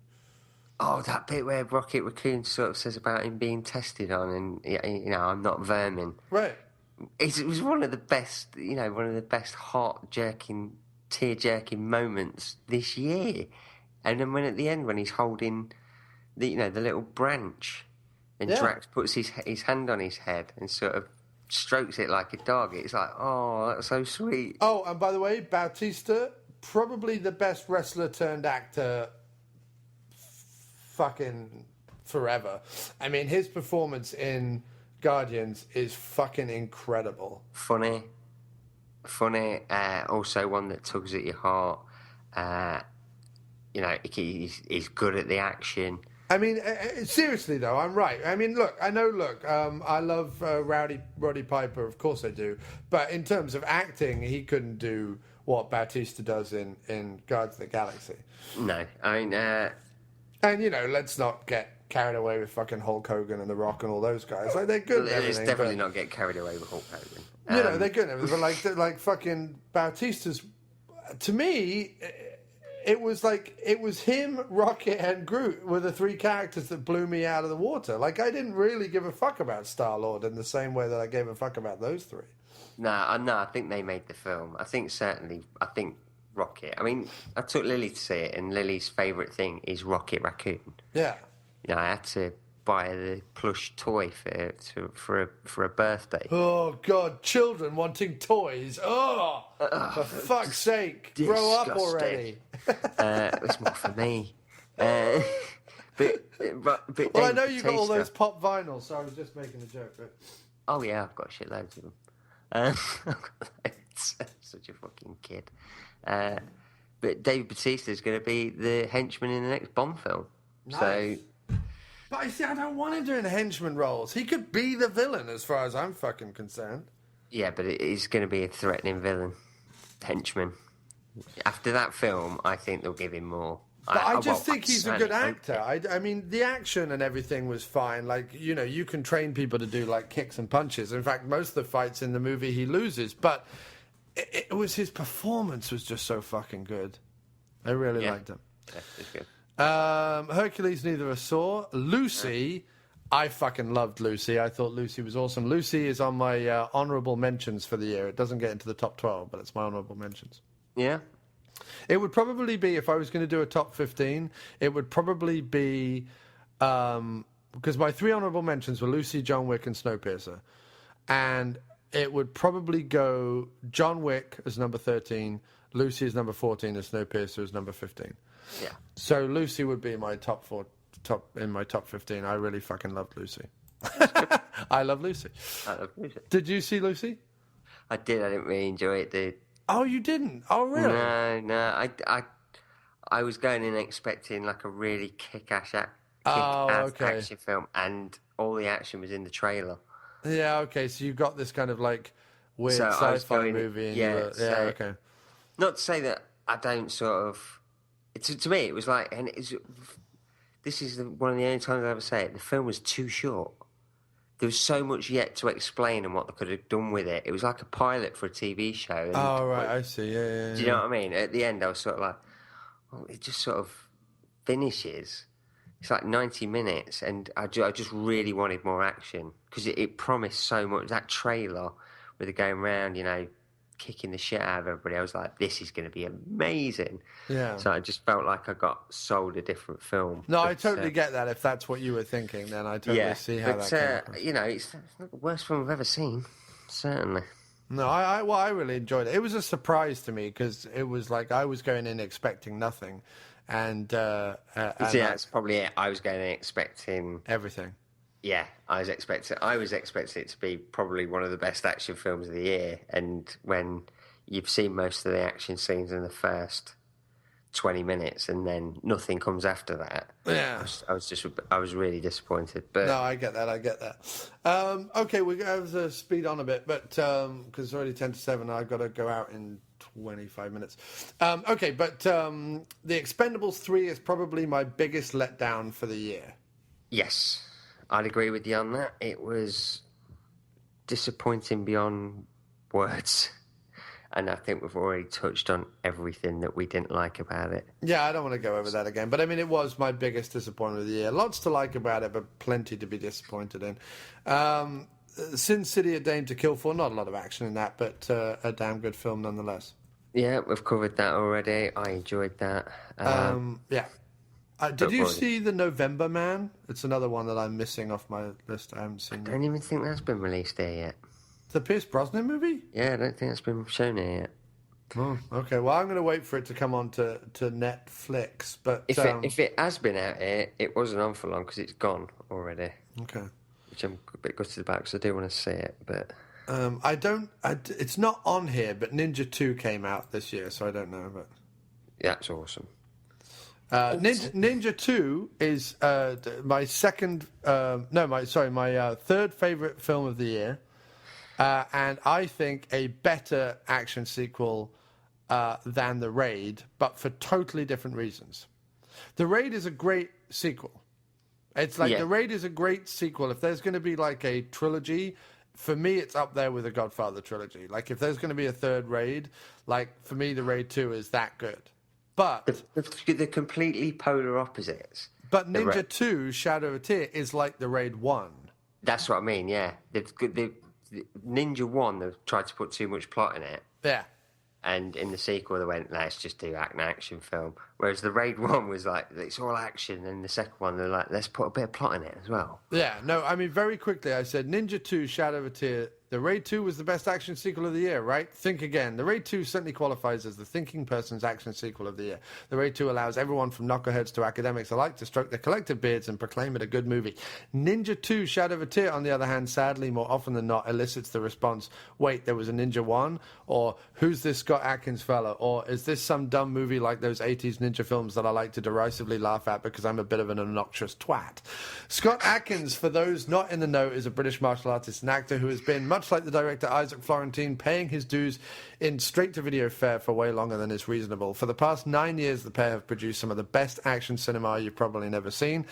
Oh, that bit where Rocket Raccoon sort of says about him being tested on, and you know, I'm not vermin. Right. It was one of the best, one of the best tear-jerking moments this year. And then at the end, when he's holding the little branch, and Drax puts his hand on his head and sort of strokes it like a dog. It's like, oh, that's so sweet. Oh, and by the way, Bautista, probably the best wrestler turned actor fucking forever. I mean, his performance in Guardians is fucking incredible. Funny, also one that tugs at your heart. He's good at the action. I mean, seriously though, I'm right. I mean, I love Roddy Piper, of course I do. But in terms of acting, he couldn't do what Bautista does in Guardians of the Galaxy. No, I mean... And, let's not get carried away with fucking Hulk Hogan and The Rock and all those guys. Like, they're good and everything. Let's definitely not get carried away with Hulk Hogan. They're good and everything. But, like fucking Bautista's... To me... It was him, Rocket, and Groot were the three characters that blew me out of the water. Like, I didn't really give a fuck about Star-Lord in the same way that I gave a fuck about those three. No, I think they made the film. I think Rocket. I mean, I took Lily to see it, and Lily's favourite thing is Rocket Raccoon. Yeah. I had to buy the plush toy for a birthday. Oh, God, children wanting toys. Oh, for fuck's sake, grow up already. It's more for me. Well, I know you got all those pop vinyls, so I was just making a joke. But... Oh yeah, I've got shitloads of them. It's such a fucking kid. But Dave Bautista's going to be the henchman in the next Bond film. Nice. So, but you see, I don't want him doing henchman roles. He could be the villain, as far as I'm fucking concerned. yeah, but it is going to be a threatening villain, henchman. After that film, I think they'll give him more. But I just think he's a good actor. I mean, the action and everything was fine. Like, you know, you can train people to do, like, kicks and punches. In fact, most of the fights in the movie he loses. But it was his performance was just so fucking good. I really liked him. Yeah, it's good. Hercules, neither I saw. Lucy, I fucking loved Lucy. I thought Lucy was awesome. Lucy is on my honourable mentions for the year. It doesn't get into the top 12, but it's my honourable mentions. Yeah? It would probably be, if I was going to do a top 15, it would probably be, because my 3 honourable mentions were Lucy, John Wick, and Snowpiercer. And it would probably go John Wick as number 13, Lucy is number 14, and Snowpiercer is number 15. Yeah. So Lucy would be my top 15. I really fucking loved Lucy. I love Lucy. I love Lucy. Did you see Lucy? I did. I didn't really enjoy it, dude. Oh, you didn't? Oh, really? No. I was going in expecting like a really kick-ass action film, and all the action was in the trailer. Yeah, okay. So you got this kind of like weird sci-fi movie. And okay. Not to say that I don't sort of. To me, it was like, and this is one of the only times I ever say it. The film was too short. There was so much yet to explain and what they could have done with it. It was like a pilot for a TV show. And oh, right, I see. Yeah. Do you know what I mean? At the end, I was sort of like, well, it just sort of finishes. It's like 90 minutes, and I just really wanted more action because it promised so much. That trailer with it going around, you know, kicking the shit out of everybody, I was like, this is going to be amazing. Yeah. So I just felt like I got sold a different film. No, I totally get that. If that's what you were thinking, then I totally see how that came across. You know, it's not the worst film I've ever seen, certainly. No, I really enjoyed it. It was a surprise to me because it was like I was going in expecting nothing. And that's probably it. I was going in expecting everything. Yeah, I was expecting it to be probably one of the best action films of the year. And when you've seen most of the action scenes in the first 20 minutes, and then nothing comes after that, I was really disappointed. But no, I get that. Okay, we're going to speed on a bit, but because it's already 10 to 7, I've got to go out in 25 minutes. Okay, but The Expendables 3 is probably my biggest letdown for the year. Yes. I'd agree with you on that. It was disappointing beyond words. And I think we've already touched on everything that we didn't like about it. Yeah, I don't want to go over that again. But, I mean, it was my biggest disappointment of the year. Lots to like about it, but plenty to be disappointed in. Sin City, A Dame to Kill For. Not a lot of action in that, but a damn good film nonetheless. Yeah, we've covered that already. I enjoyed that. Yeah. Did you see The November Man? It's another one that I'm missing off my list. I haven't seen. I don't even think that's been released here yet. The Pierce Brosnan movie? Yeah, I don't think that's been shown here yet. Oh, okay. Well, I'm going to wait for it to come on to Netflix. But if it has been out here, it wasn't on for long because it's gone already. Okay. Which I'm a bit gutted about because I do want to see it, but it's not on here, but Ninja 2 came out this year, so I don't know. But yeah, that's awesome. Ninja 2 is my third favourite film of the year, and I think a better action sequel than The Raid, but for totally different reasons. The Raid is a great sequel. It's like The Raid is a great sequel. If there's going to be like a trilogy, for me, it's up there with the Godfather trilogy. Like if there's going to be a third Raid, like for me, The Raid 2 is that good. But they're completely polar opposites. But Ninja 2, Shadow of a Tear, is like The Raid 1. That's what I mean, yeah. Ninja 1, they've tried to put too much plot in it. Yeah. And in the sequel, they went, let's just do an action film. Whereas The Raid 1 was like, it's all action. And the second one, they're like, let's put a bit of plot in it as well. Yeah, no, I mean, very quickly, I said Ninja 2, Shadow of a Tear The Raid 2 was the best action sequel of the year, right? Think again. The Raid 2 certainly qualifies as the thinking person's action sequel of the year. The Raid 2 allows everyone from knuckleheads to academics alike to stroke their collective beards and proclaim it a good movie. Ninja 2 Shadow of a Tear, on the other hand, sadly, more often than not, elicits the response, wait, there was a Ninja 1? Or, who's this Scott Adkins fella? Or, is this some dumb movie like those 80s ninja films that I like to derisively laugh at because I'm a bit of an obnoxious twat? Scott Adkins, for those not in the know, is a British martial artist and actor who has been, much like the director Isaac Florentine, paying his dues in straight-to-video fare for way longer than is reasonable. For the past 9 years, the pair have produced some of the best action cinema you've probably never seen.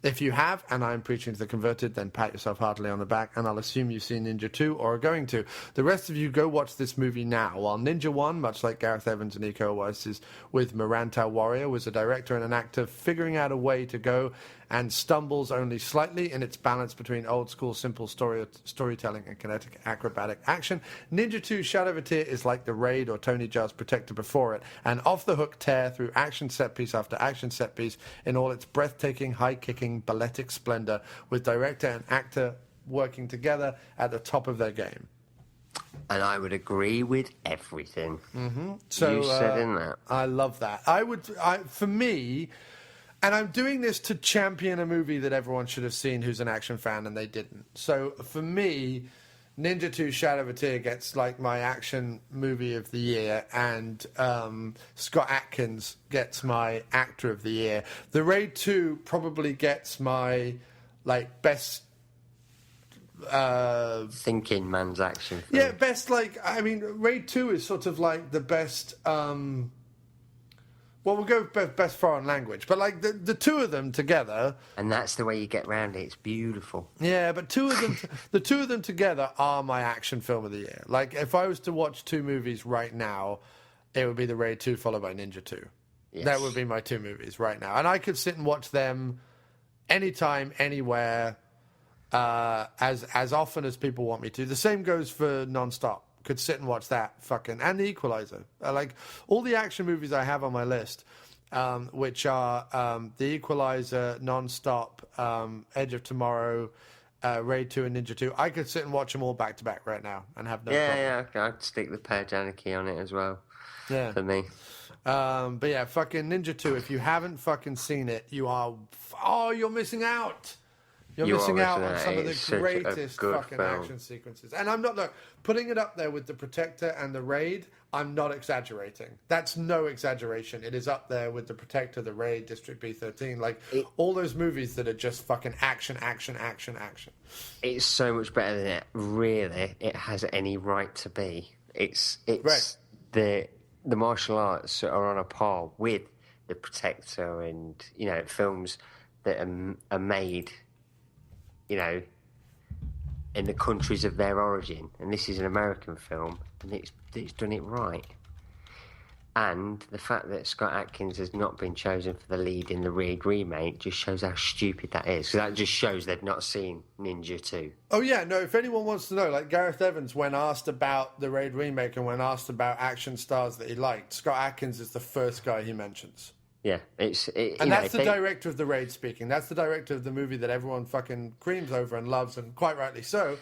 If you have, and I'm preaching to the converted, then pat yourself heartily on the back, and I'll assume you've seen Ninja 2 or are going to. The rest of you, go watch this movie now. While Ninja 1, much like Gareth Evans and Iko Uwais' with Marantau Warrior, was a director and an actor figuring out a way to go and stumbles only slightly in its balance between old-school simple storytelling and kinetic acrobatic action, Ninja 2 Shadow of a Tear is like The Raid or Tony Jaa's Protector before it, an off-the-hook tear through action set-piece after action set-piece in all its breathtaking, high-kicking, balletic splendor, with director and actor working together at the top of their game. And I would agree with everything So, you said in that. I love that. For me... And I'm doing this to champion a movie that everyone should have seen who's an action fan, and they didn't. So for me, Ninja 2 Shadow of a Tear gets like my action movie of the year, and Scott Adkins gets my actor of the year. The Raid 2 probably gets my like best thinking man's action film. Yeah, best Raid 2 is sort of like the best well, we'll go with best foreign language, but like the two of them together, and that's the way you get round it. It's beautiful. Yeah, but the two of them together are my action film of the year. Like, if I was to watch two movies right now, it would be The Raid 2 followed by Ninja 2. Yes. That would be my two movies right now, and I could sit and watch them anytime, anywhere, as often as people want me to. The same goes for Non-Stop. Could sit and watch that and The Equalizer. Like all the action movies I have on my list, which are The Equalizer, Non-Stop, Edge of Tomorrow, Raid 2 and Ninja 2. I could sit and watch them all back to back right now and have no problem. Yeah, I'd stick the Purge Anarchy on it as well. Yeah, for me. But yeah, fucking Ninja 2. If you haven't fucking seen it, you're missing out. You're missing out on some of the greatest fucking action sequences. And I'm not, putting it up there with The Protector and The Raid, I'm not exaggerating. That's no exaggeration. It is up there with The Protector, The Raid, District B13, all those movies that are just fucking action, action, action, action. It's so much better than it has any right to be. It's right. The martial arts are on a par with The Protector and, films that are made... in the countries of their origin, and this is an American film, and it's done it right. And the fact that Scott Adkins has not been chosen for the lead in the Raid remake just shows how stupid that is. So that just shows they've not seen Ninja 2. Oh yeah, no, if anyone wants to know, like Gareth Evans, when asked about the Raid remake and when asked about action stars that he liked, Scott Adkins is the first guy he mentions. Yeah, and that's the director of The Raid speaking. That's the director of the movie that everyone fucking creams over and loves, and quite rightly so.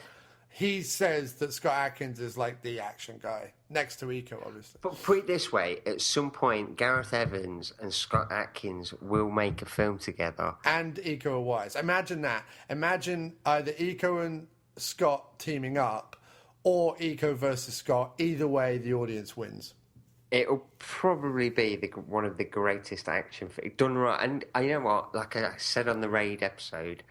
He says that Scott Adkins is like the action guy, next to Iko, obviously. But put it this way, at some point, Gareth Evans and Scott Adkins will make a film together. And Iko Uwais. Imagine that. Imagine either Iko and Scott teaming up, or Iko versus Scott. Either way, the audience wins. It'll probably be one of the greatest action films done right. And you know what? Like I said on the Raid episode,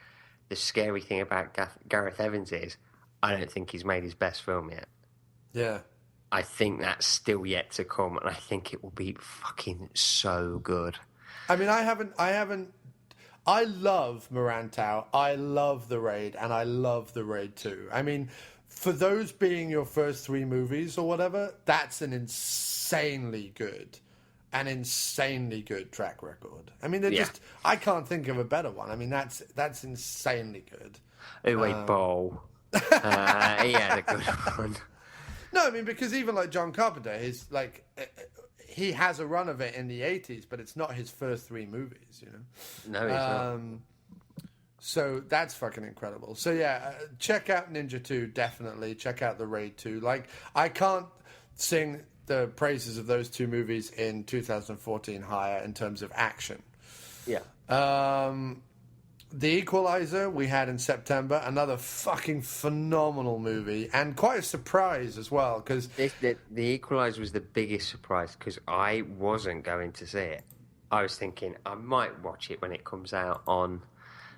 the scary thing about Gareth Evans is I don't think he's made his best film yet. Yeah. I think that's still yet to come, and I think it will be fucking so good. I mean, I love Marantau, I love The Raid, and I love The Raid 2. I mean, for those being your first three movies or whatever, that's an insanely good track record. I mean, I can't think of a better one. I mean, that's insanely good. Uwe Boll. He had a good one. No, I mean, because even like John Carpenter, he has a run of it in the 80s, but it's not his first three movies, No, it's not. So that's fucking incredible. So yeah, check out Ninja 2, definitely. Check out The Raid 2. Like, I can't sing the praises of those two movies in 2014 higher in terms of action. Yeah. The Equalizer we had in September, another fucking phenomenal movie, and quite a surprise as well, because... The Equalizer was the biggest surprise, because I wasn't going to see it. I was thinking I might watch it when it comes out on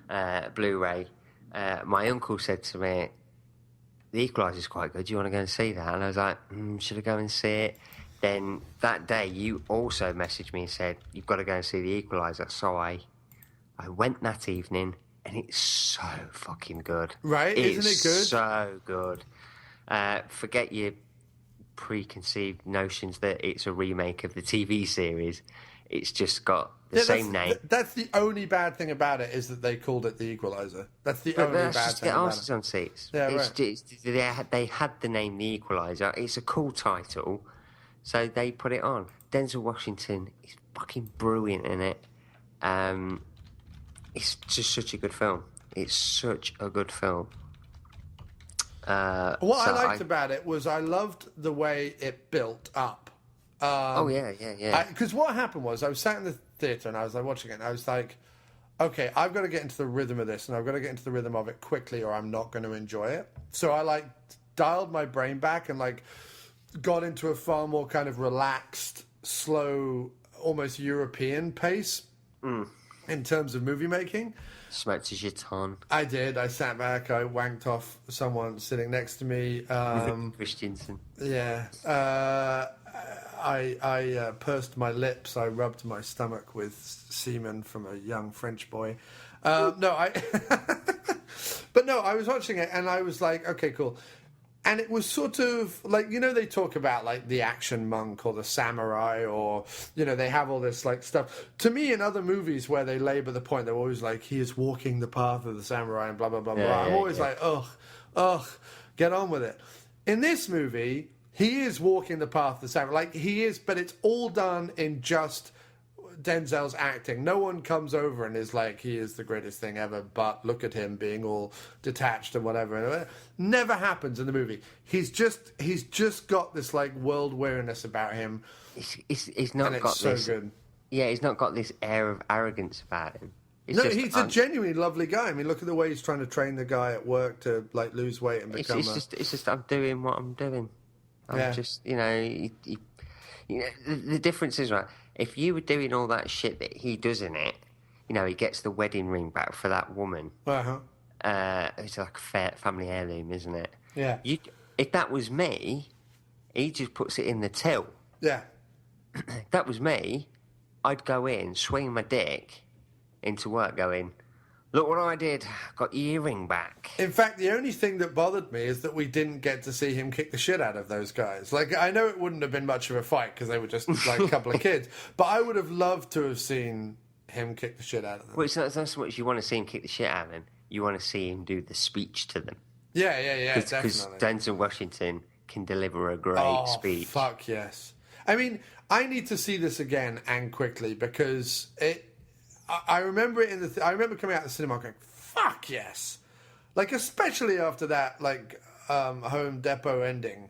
Blu-ray. My uncle said to me, The Equalizer is quite good, do you want to go and see that? And I was like, should I go and see it? Then that day you also messaged me and said, you've got to go and see The Equalizer. So I went that evening, and it's so fucking good. Right? Isn't it good? It's so good. Forget your preconceived notions that it's a remake of the TV series. It's just got the same name. That's the only bad thing about it, is that they called it The Equalizer. That's the only bad thing about it. Arses on seats. Yeah, right. They had the name The Equalizer. It's a cool title, so they put it on. Denzel Washington is fucking brilliant in it. It's just such a good film. It's such a good film. What I liked about it was I loved the way it built up. Yeah. Because what happened was I was sat in the theatre and I was like watching it and I was like, okay, I've got to get into the rhythm of this and I've got to get into the rhythm of it quickly or I'm not going to enjoy it. So I like dialed my brain back and like got into a far more kind of relaxed, slow, almost European pace in terms of movie making. Smoked a ton. I did. I sat back. I wanked off someone sitting next to me. Christensen. Yeah. I pursed my lips. I rubbed my stomach with semen from a young French boy. But no, I was watching it and I was like, okay, cool. And it was sort of like, you know, they talk about like the action monk or the samurai or, you know, they have all this like stuff. To me, in other movies where they labor the point, they're always like, he is walking the path of the samurai and blah, blah, blah, blah. I'm always like, ugh, get on with it. In this movie, he is walking the path of the samurai. Like, he is, but it's all done in just Denzel's acting. No one comes over and is like, he is the greatest thing ever, but look at him being all detached and whatever. Never happens in the movie. He's just got this like world weariness about him. He's not and got it's so this. good. Yeah, he's not got this air of arrogance about him. He's a genuinely lovely guy. I mean, look at the way he's trying to train the guy at work to like lose weight and become. It's just I'm doing what I'm doing. I'm just, you know, the difference is, right, if you were doing all that shit that he does in it, you know, he gets the wedding ring back for that woman. Uh-huh. It's like a family heirloom, isn't it? Yeah. If that was me, he just puts it in the till. Yeah. If that was me, I'd go in, swing my dick into work going, look what I did, got your earring back. In fact, the only thing that bothered me is that we didn't get to see him kick the shit out of those guys. Like, I know it wouldn't have been much of a fight because they were just like a couple of kids, but I would have loved to have seen him kick the shit out of them. Well, it's not so much you want to see him kick the shit out of them, you want to see him do the speech to them. Yeah, definitely. Because Denzel Washington can deliver a great speech. Fuck yes. I mean, I need to see this again and quickly because I remember it I remember coming out of the cinema going, fuck yes. Like, especially after that, like, Home Depot ending.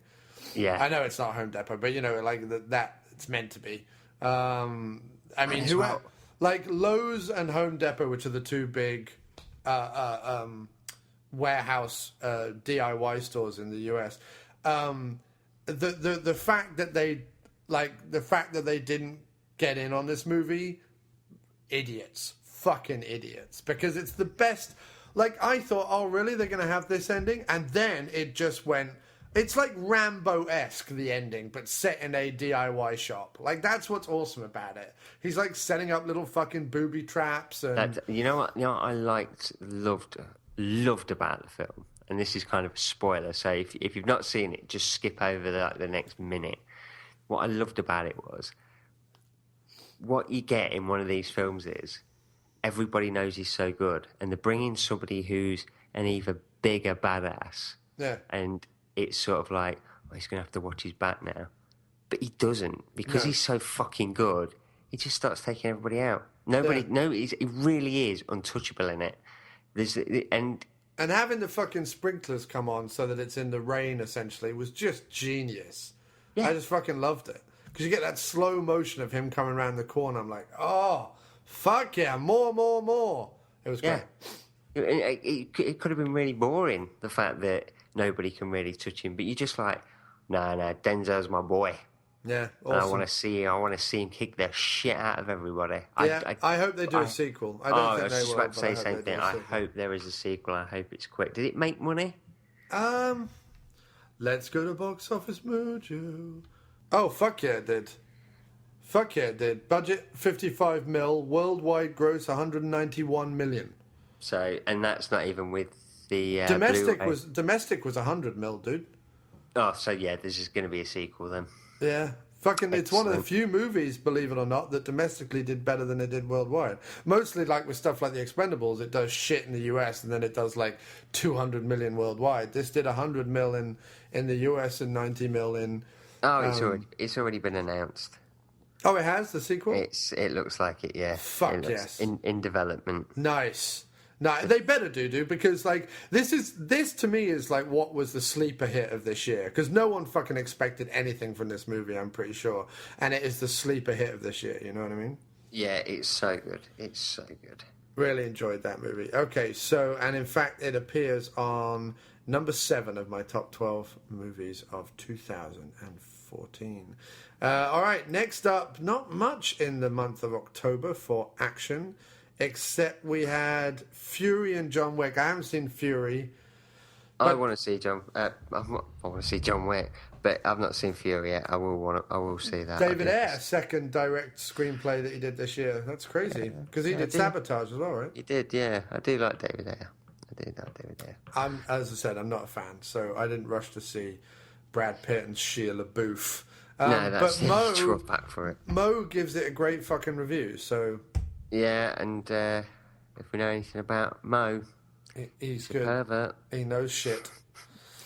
Yeah. I know it's not Home Depot, but, you know, like, that it's meant to be. I mean, like, Lowe's and Home Depot, which are the two big warehouse DIY stores in the US, the fact that they didn't get in on this movie, fucking idiots, because it's the best. Like, I thought, oh really, they're gonna have this ending, and then it just went, it's like Rambo-esque, the ending, but set in a DIY shop. Like, that's what's awesome about it. He's like setting up little fucking booby traps and you know what I loved about the film, and this is kind of a spoiler, so if you've not seen it, just skip over the next minute. What I loved about it was, what you get in one of these films is everybody knows he's so good, and they're bringing somebody who's an even bigger badass. Yeah. And it's sort of like, oh, he's going to have to watch his back now. But he doesn't, because he's so fucking good. He just starts taking everybody out. He really is untouchable in it. And having the fucking sprinklers come on so that it's in the rain essentially was just genius. Yeah. I just fucking loved it because you get that slow motion of him coming around the corner. I'm like, oh, fuck yeah, more. It was great. It could have been really boring, the fact that nobody can really touch him, but you're just like, no, Denzel's my boy. Yeah, awesome. And I want to see him kick the shit out of everybody. Yeah, I hope they do a sequel. I don't think they will. I was just about to say the same thing. I hope there is a sequel. I hope it's quick. Did it make money? Let's go to Box Office Mojo. Oh, fuck yeah, it did. Budget 55 mil, worldwide gross 191 million. So, and that's not even with the domestic was 100 mil, dude. Oh, so yeah, this is going to be a sequel then. Yeah. It's one of the few movies, believe it or not, that domestically did better than it did worldwide. Mostly like with stuff like The Expendables, it does shit in the US and then it does like 200 million worldwide. This did 100 mil in the US and 90 mil in... Oh, it's already been announced. Oh, it has? The sequel? It looks like it, yeah. Fuck yes. In development. Nice. No, they better do, because like this to me is like what was the sleeper hit of this year, because no one fucking expected anything from this movie, I'm pretty sure, and it is the sleeper hit of this year. You know what I mean? Yeah, it's so good. It's so good. Really enjoyed that movie. Okay, so and in fact, it appears on number 7 of my top 12 movies of 2014. All right, next up, not much in the month of October for action. Except we had Fury and John Wick. I haven't seen Fury. I want to see John. I want to see John Wick, but I've not seen Fury yet. I will see that. David Ayer, second direct screenplay that he did this year. That's crazy because he did Sabotage as well, right? He did, yeah. I do like David Ayer. As I said, I'm not a fan, so I didn't rush to see Brad Pitt and Shia LaBeouf. No, that's but back for it. Mo gives it a great fucking review, so. Yeah, and if we know anything about Mo, he's good. Pervert. He knows shit.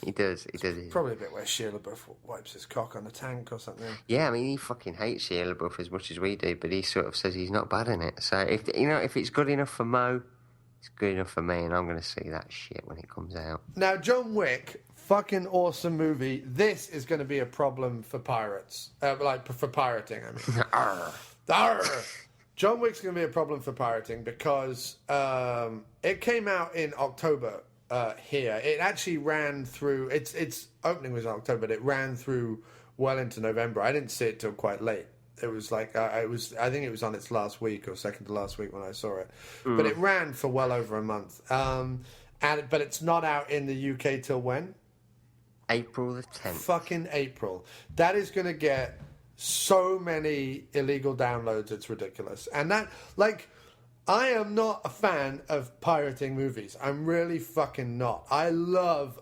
He does. Probably a bit where Shia LaBeouf wipes his cock on a tank or something. Yeah, I mean, he fucking hates Shia LaBeouf as much as we do, but he sort of says he's not bad in it. So if it's good enough for Mo, it's good enough for me, and I'm going to see that shit when it comes out. Now, John Wick, fucking awesome movie. This is going to be a problem for pirates, for pirating. I mean, Arr. John Wick's going to be a problem for pirating because it came out in October here. It actually ran through... Its opening was in October, but it ran through well into November. I didn't see it till quite late. It was like... I think it was on its last week or second to last week when I saw it. But it ran for well over a month. But it's not out in the UK till when? April the 10th. Fucking April. That is going to get... so many illegal downloads, it's ridiculous. And that, like, I am not a fan of pirating movies. I'm really fucking not. I love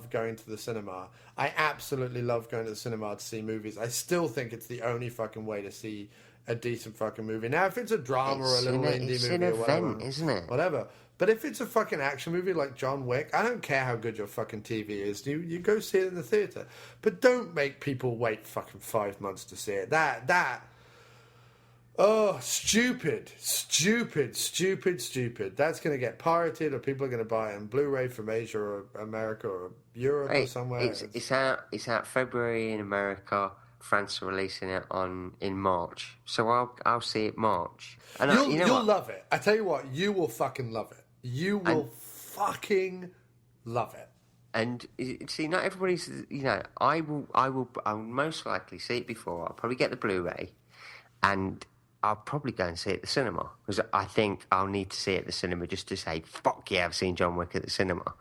going to the cinema. I absolutely love going to the cinema to see movies. I still think it's the only fucking way to see a decent fucking movie. Now, if it's a drama or a little indie movie or whatever, isn't it? Whatever. But if it's a fucking action movie like John Wick, I don't care how good your fucking TV is. You go see it in the theatre. But don't make people wait fucking 5 months to see it. Stupid. That's going to get pirated, or people are going to buy it on Blu-ray from Asia or America or Europe or somewhere. It's out February in America. France are releasing it in March. So I'll see it March. And you'll love it. I tell you what, you will fucking love it. You will fucking love it. And see, not everybody's. I'll most likely see it before. I'll probably get the Blu-ray, and I'll probably go and see it at the cinema because I think I'll need to see it at the cinema just to say, "Fuck yeah, I've seen John Wick at the cinema."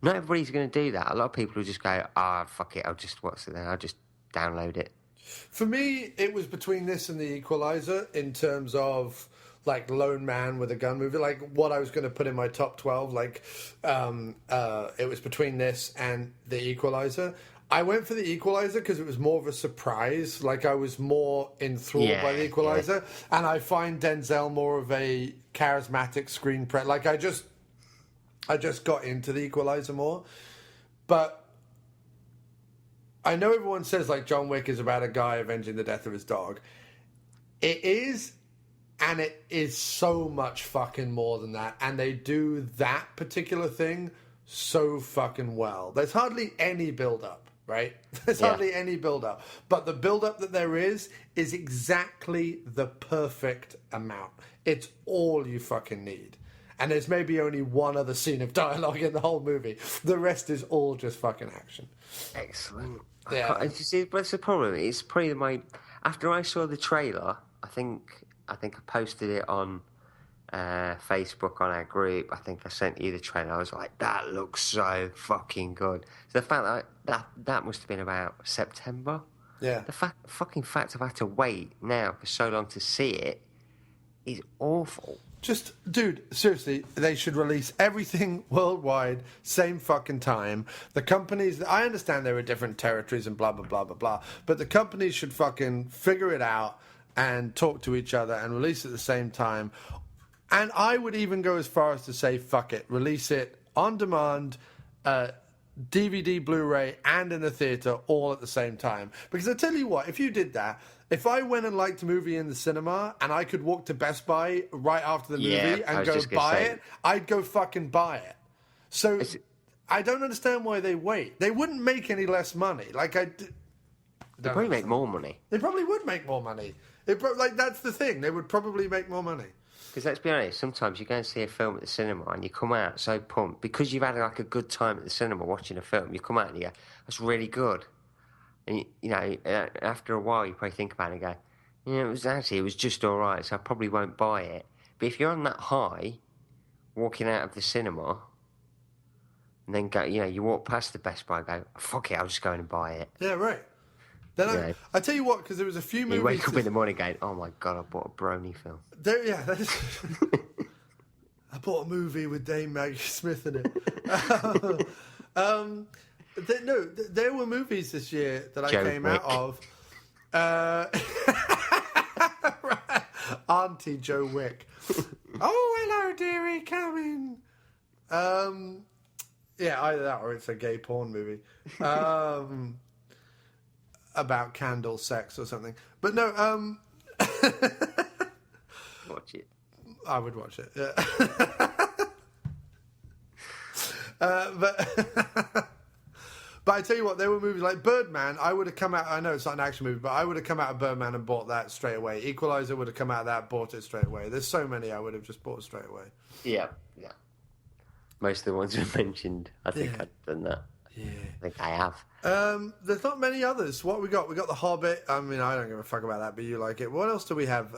Not everybody's going to do that. A lot of people will just go, fuck it, I'll just watch it then. I'll just download it. For me, it was between this and The Equalizer in terms of like lone man with a gun movie, like what I was going to put in my top 12. Like, it was between this and The Equalizer. I went for The Equalizer because it was more of a surprise. Like, I was more enthralled by The Equalizer, and I find Denzel more of a charismatic screen presence. Like, I just got into The Equalizer more, but I know everyone says like John Wick is about a guy avenging the death of his dog. It is And it is so much fucking more than that. And they do that particular thing so fucking well. There's hardly any build-up, right? There's hardly any build-up. But the build-up that there is exactly the perfect amount. It's all you fucking need. And there's maybe only one other scene of dialogue in the whole movie. The rest is all just fucking action. Excellent. Yeah. You see, but the problem is probably after I saw the trailer, I think I posted it on Facebook on our group. I think I sent you the trailer. I was like, that looks so fucking good. So the fact that must have been about September. Yeah. The fucking fact I've had to wait now for so long to see it is awful. Just, dude, seriously, they should release everything worldwide, same fucking time. The companies, I understand there are different territories and blah, blah, blah, blah, blah, but the companies should fucking figure it out and talk to each other and release at the same time. And I would even go as far as to say, fuck it, release it on demand, DVD, Blu-ray, and in a theatre all at the same time. Because I tell you what, if you did that, if I went and liked a movie in the cinema and I could walk to Best Buy right after the movie and go buy it, I'd go fucking buy it. So I don't understand why they wait. They wouldn't make any less money. They'd probably make more money. They probably would make more money. That's the thing. They would probably make more money. Because let's be honest, sometimes you go and see a film at the cinema and you come out so pumped because you've had like a good time at the cinema watching a film. You come out and you go, "That's really good." And you know, after a while, you probably think about it and go, "Yeah, it was just all right, so I probably won't buy it." But if you're on that high, walking out of the cinema, and then you walk past the Best Buy, and go, "Fuck it, I'll just go in and buy it." Yeah, right. Then I tell you what, because there was a few movies. You wake up in the morning going, "Oh my god, I bought a Brony film." I bought a movie with Dame Maggie Smith in it. There were movies this year that I came out of. Auntie Joe Wick. Oh, hello, dearie, come in. Either that or it's a gay porn movie. About candle sex or something. But no, watch it. I would watch it, yeah. But I tell you what, there were movies like Birdman. I would have come out, I know it's not an action movie, but I would have come out of Birdman and bought that straight away. Equalizer would have come out of that, bought it straight away. There's so many I would have just bought straight away. Yeah. Most of the ones we mentioned, I think I've done that. Yeah. I think I have. There's not many others. What we got? We got The Hobbit. I mean, I don't give a fuck about that, but you like it. What else do we have?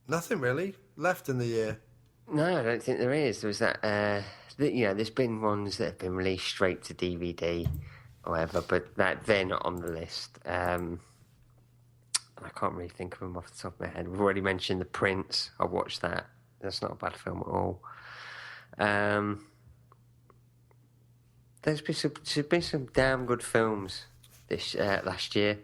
Nothing really left in the year. No, I don't think there is. There was that. There's been ones that have been released straight to DVD or whatever, but they're not on the list. I can't really think of them off the top of my head. We've already mentioned The Prince. I watched that. That's not a bad film at all. There's been some damn good films this last year.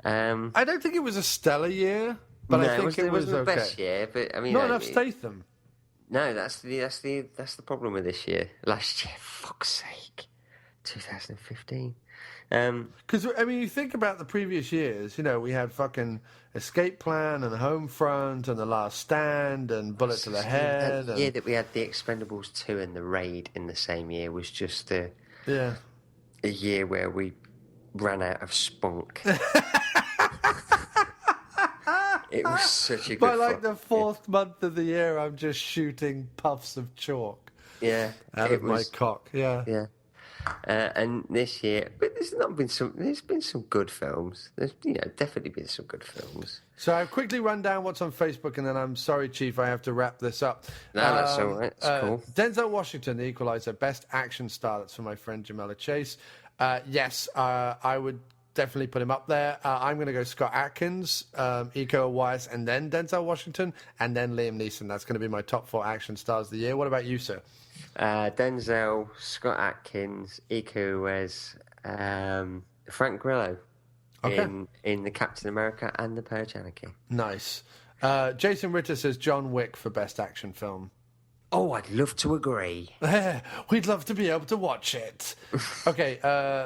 I don't think it was a stellar year, but I think it was wasn't okay. the best year. But I mean, not enough Statham. No, that's the problem with this year. Last year, fuck's sake, 2015. Because I mean, you think about the previous years. You know, we had fucking Escape Plan and Homefront and The Last Stand and Bullet to the Head. The year that we had The Expendables 2 and The Raid in the same year was just a year where we ran out of spunk. It was such a good. By like the fourth month of the year, I'm just shooting puffs of chalk. Yeah, out of my cock. Yeah. And this year, but there's been some good films. There's definitely been some good films. So I'll quickly run down what's on Facebook, and then I'm sorry, Chief, I have to wrap this up. No, that's all right. That's cool. Denzel Washington, The Equalizer, Best Action Star. That's for my friend Jamila Chase. Yes, I would definitely put him up there. I'm going to go Scott Adkins, Iko Uwais, and then Denzel Washington, and then Liam Neeson. That's going to be my top 4 action stars of the year. What about you, sir? Denzel, Scott Adkins, Iko Uwais, Frank Grillo in the Captain America and the Purge Anarchy. Nice. Jason Ritter says John Wick for Best Action Film. Oh, I'd love to agree. We'd love to be able to watch it. Okay,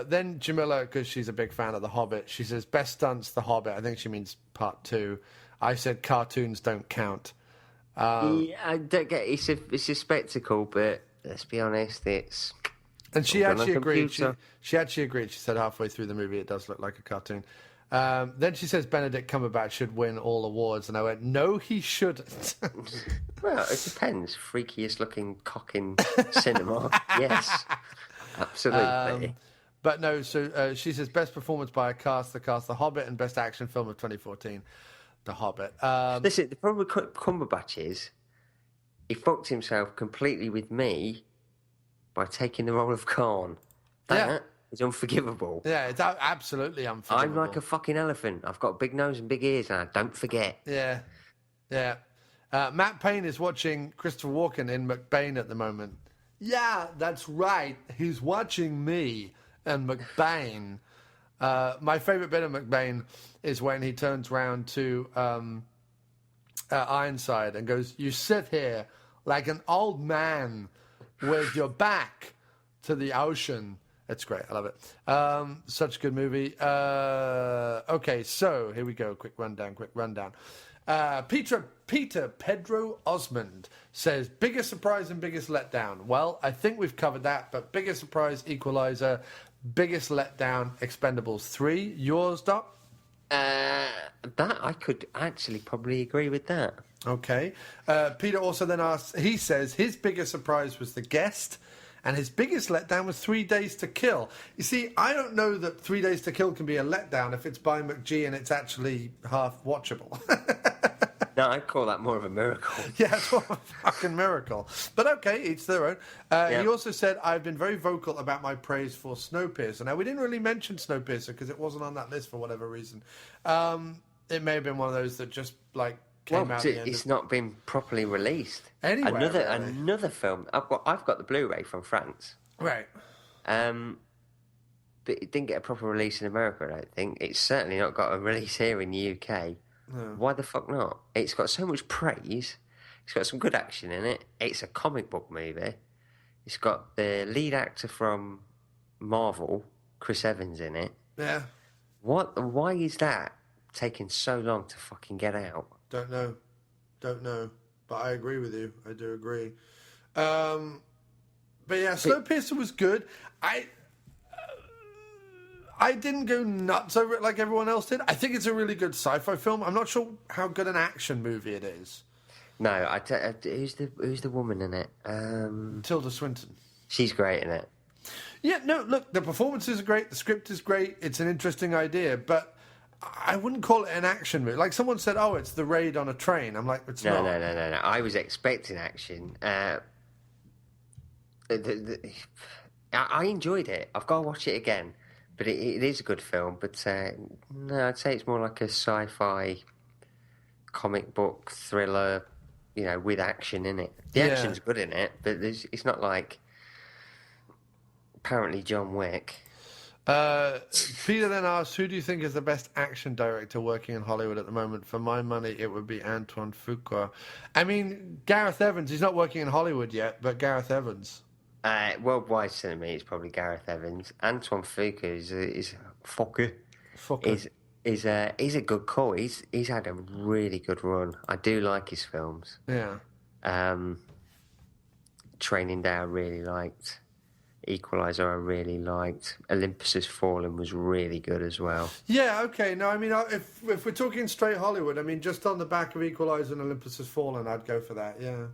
then Jamila, because she's a big fan of The Hobbit, she says, best stunts, The Hobbit. I think she means part 2. I said cartoons don't count. Yeah, I don't get it's a spectacle, but let's be honest, it's. And she all done on actually agreed. computer. She actually agreed. She said halfway through the movie, it does look like a cartoon. Then she says Benedict Cumberbatch should win all awards, and I went, no, he shouldn't. Well, it depends. Freakiest looking cock in cinema. Yes, absolutely. But no, so she says best performance by a cast, The Hobbit, and best action film of 2014, The Hobbit. Listen, the problem with Cumberbatch is he fucked himself completely with me by taking the role of Khan. That is unforgivable. Yeah, it's absolutely unforgivable. I'm like a fucking elephant. I've got a big nose and big ears now. Don't forget. Yeah. Matt Payne is watching Christopher Walken in McBain at the moment. Yeah, that's right. He's watching me and McBain. My favourite bit of McBain is when he turns round to Ironside and goes, you sit here like an old man with your back to the ocean. It's great. I love it. Such a good movie. Okay, so here we go. Quick rundown. Peter Pedro Osmond says, biggest surprise and biggest letdown. Well, I think we've covered that, but biggest surprise, Equalizer. Biggest letdown, Expendables 3. Yours, Doc? That I could actually probably agree with that. Okay. Peter also then asks, he says his biggest surprise was The Guest, and his biggest letdown was 3 Days to Kill. You see, I don't know that 3 Days to Kill can be a letdown if it's by McGee and it's actually half watchable. No, I'd call that more of a miracle. Yeah, it's more of a fucking miracle. But okay, each their own. He also said, I've been very vocal about my praise for Snowpiercer. Now, we didn't really mention Snowpiercer because it wasn't on that list for whatever reason. It may have been one of those that just, like, came out. It's not been properly released. Anywhere, really. Another film. I've got the Blu-ray from France. Right. But it didn't get a proper release in America, I don't think. It's certainly not got a release here in the UK. No. Why the fuck not? It's got so much praise. It's got some good action in it. It's a comic book movie. It's got the lead actor from Marvel, Chris Evans, in it. Yeah. Why is that taking so long to fucking get out? Don't know. But I agree with you. I do agree. But yeah, Snowpiercer was good. I didn't go nuts over it like everyone else did. I think it's a really good sci-fi film. I'm not sure how good an action movie it is. No, who's the woman in it? Tilda Swinton. She's great in it. Yeah, no, look, the performances are great. The script is great. It's an interesting idea, but I wouldn't call it an action movie. Like someone said, oh, it's the raid on a train. I'm like, it's not. No. I was expecting action. I enjoyed it. I've got to watch it again. But it is a good film. But no, I'd say it's more like a sci-fi comic book thriller, with action in it. The action's good in it, but it's not like apparently John Wick. Peter then asks, who do you think is the best action director working in Hollywood at the moment? For my money, it would be Antoine Fuqua. I mean, Gareth Evans, he's not working in Hollywood yet, but Gareth Evans. Worldwide cinema, it's probably Gareth Evans. Antoine Fuqua is Fuqua. Is a good call. He's had a really good run. I do like his films. Yeah. Training Day I really liked. Equalizer I really liked. Olympus Has Fallen was really good as well. Yeah, okay. No, I mean, if we're talking straight Hollywood, I mean, just on the back of Equalizer and Olympus Has Fallen, I'd go for that, yeah.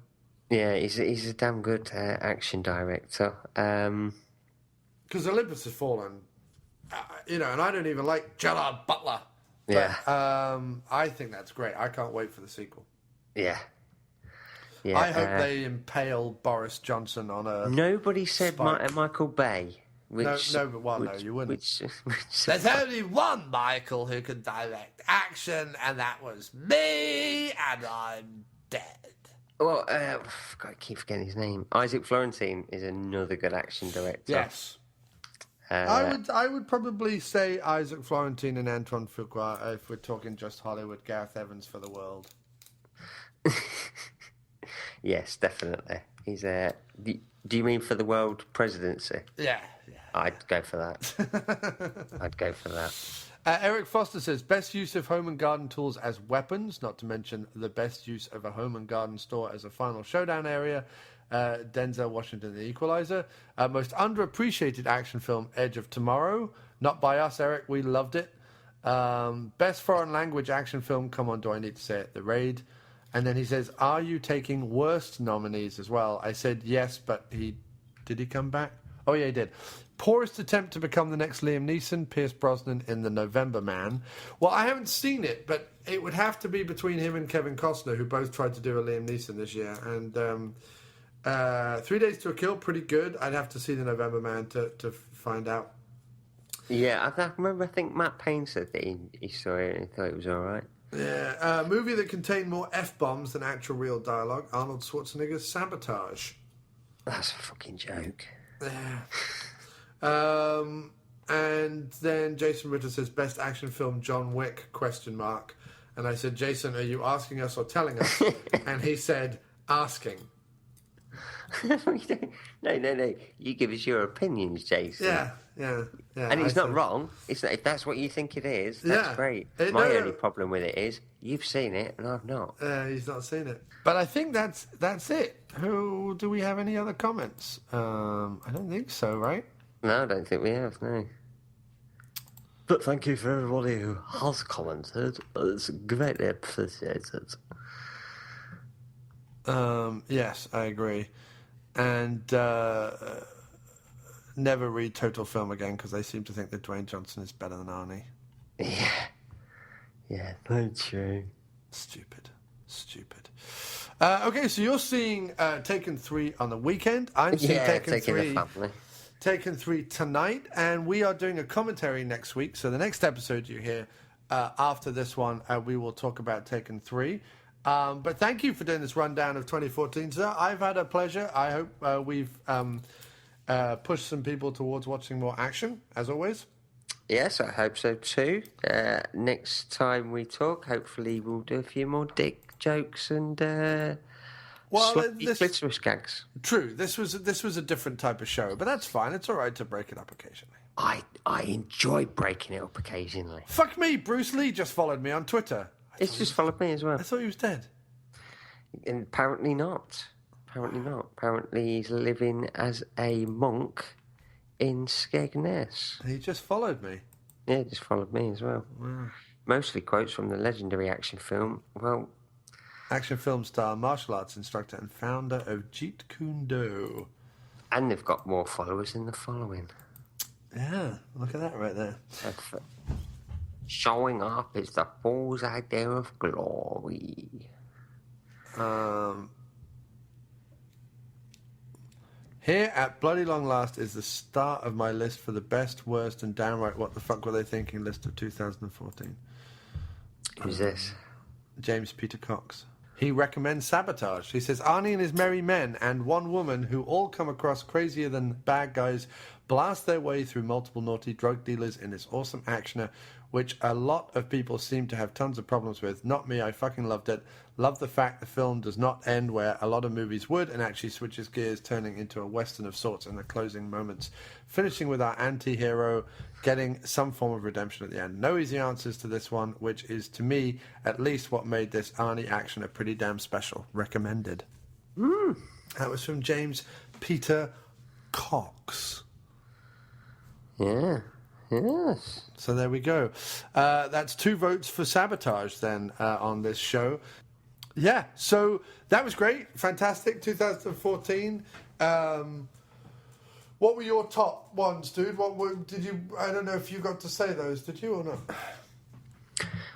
Yeah, he's a damn good action director. Because Olympus Has Fallen, and I don't even like Gerard Butler. But, Yeah. I think that's great. I can't wait for the sequel. Yeah. I hope they impale Boris Johnson on a... Nobody said Michael Bay. No, you wouldn't. There's only one Michael who can direct action, and that was me, and I'm dead. Well, I keep forgetting his name. Isaac Florentine is another good action director. Yes. I would probably say Isaac Florentine and Antoine Fuqua if we're talking just Hollywood. Gareth Evans for the world. Yes, definitely. He's do you mean for the world presidency? Yeah. I'd go for that. I'd go for that. Eric Foster says, best use of home and garden tools as weapons, not to mention the best use of a home and garden store as a final showdown area. Denzel Washington, The Equalizer. Most underappreciated action film, Edge of Tomorrow. Not by us, Eric. We loved it. Best foreign language action film, come on, do I need to say it? The Raid. And then he says, are you taking worst nominees as well? I said yes, but did he come back? Oh, yeah, he did. Poorest attempt to become the next Liam Neeson, Pierce Brosnan in The November Man. Well, I haven't seen it, but it would have to be between him and Kevin Costner, who both tried to do a Liam Neeson this year. And 3 Days to a Kill, pretty good. I'd have to see The November Man to find out. Yeah, I remember, I think Matt Payne said that he saw it and he thought it was all right. Yeah, movie that contained more F-bombs than actual real dialogue, Arnold Schwarzenegger's Sabotage. That's a fucking joke. Yeah. And then Jason Ritter says, best action film, John Wick, ? And I said, Jason, are you asking us or telling us? And he said, asking. No. You give us your opinions, Jason. Yeah. And he's not wrong. It's not, if that's what you think it is, that's great. My only problem with it is you've seen it and I've not. He's not seen it. But I think that's it. Do we have any other comments? I don't think so, right? No, I don't think we have, no. But thank you for everybody who has commented. It's greatly appreciated. Yes, I agree. And never read Total Film again because they seem to think that Dwayne Johnson is better than Arnie. Yeah, that's true. Stupid. Okay, so you're seeing Taken 3 on the weekend. I'm seeing Taken 3. Taken 3 tonight, and we are doing a commentary next week. So the next episode you hear after this one, we will talk about Taken 3. But thank you for doing this rundown of 2014, sir. I've had a pleasure. I hope we've pushed some people towards watching more action, as always. Yes, I hope so too. Next time we talk, hopefully we'll do a few more dick jokes and Christmas gags. True. This was a different type of show, but that's fine. It's all right to break it up occasionally. I enjoy breaking it up occasionally. Fuck me, Bruce Lee just followed me on Twitter. It's just followed me as well. I thought he was dead. And apparently not. Apparently he's living as a monk in Skegness. He just followed me. Yeah, he just followed me as well. Wow. Mostly quotes from the legendary action film. Well, action film star, martial arts instructor, and founder of Jeet Kune Do. And they've got more followers in the following. Yeah, look at that right there. Showing up is the fool's idea of glory. Here at Bloody Long Last is the start of my list for the best, worst, and downright what the fuck were they thinking list of 2014. Who's this? James Peter Cox. He recommends Sabotage. He says, Arnie and his merry men and one woman who all come across crazier than bad guys blast their way through multiple naughty drug dealers in this awesome actioner, which a lot of people seem to have tons of problems with. Not me, I fucking loved it. Love the fact the film does not end where a lot of movies would and actually switches gears, turning into a western of sorts in the closing moments, finishing with our anti-hero getting some form of redemption at the end. No easy answers to this one, which is, to me, at least what made this Arnie action a pretty damn special. Recommended. That was from James Peter Cox. Yeah. Yes. So there we go. That's 2 votes for Sabotage then on this show. Yeah, so that was great. Fantastic. 2014. What were your top ones, dude? I don't know if you got to say those, did you or not?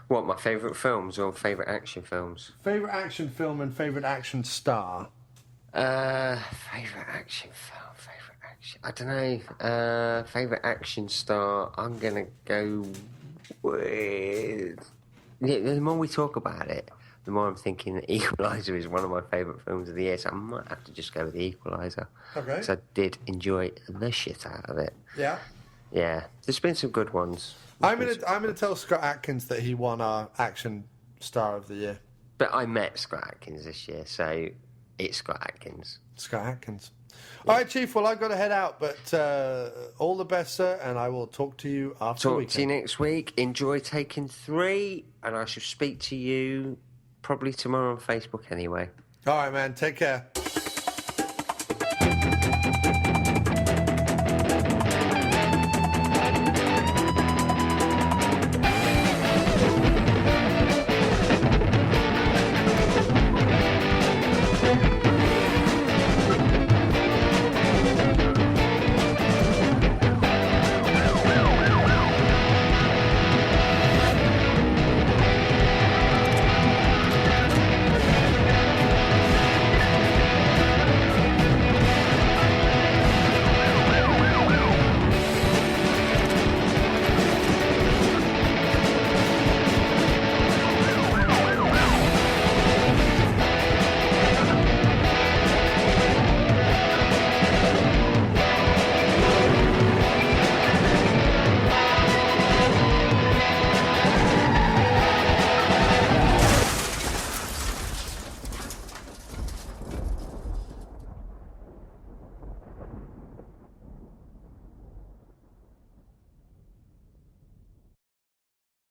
What, my favourite films or favourite action films? Favourite action film and favourite action star? Favourite action film, I don't know. Favourite action star, I'm going to go with... Yeah, the more we talk about it, the more I'm thinking that Equalizer is one of my favourite films of the year, so I might have to just go with the Equalizer. Okay. Because I did enjoy the shit out of it. Yeah? Yeah. There's been some good ones. I'm gonna tell Scott Adkins that he won our action star of the year. But I met Scott Adkins this year, so it's Scott Adkins. Scott Atkins. All right, Chief. Well, I've got to head out, but all the best, sir, and I will talk to you after the Talk weekend. to you next week. Enjoy Taken 3, and I shall speak to you probably tomorrow on Facebook anyway. All right, man. Take care.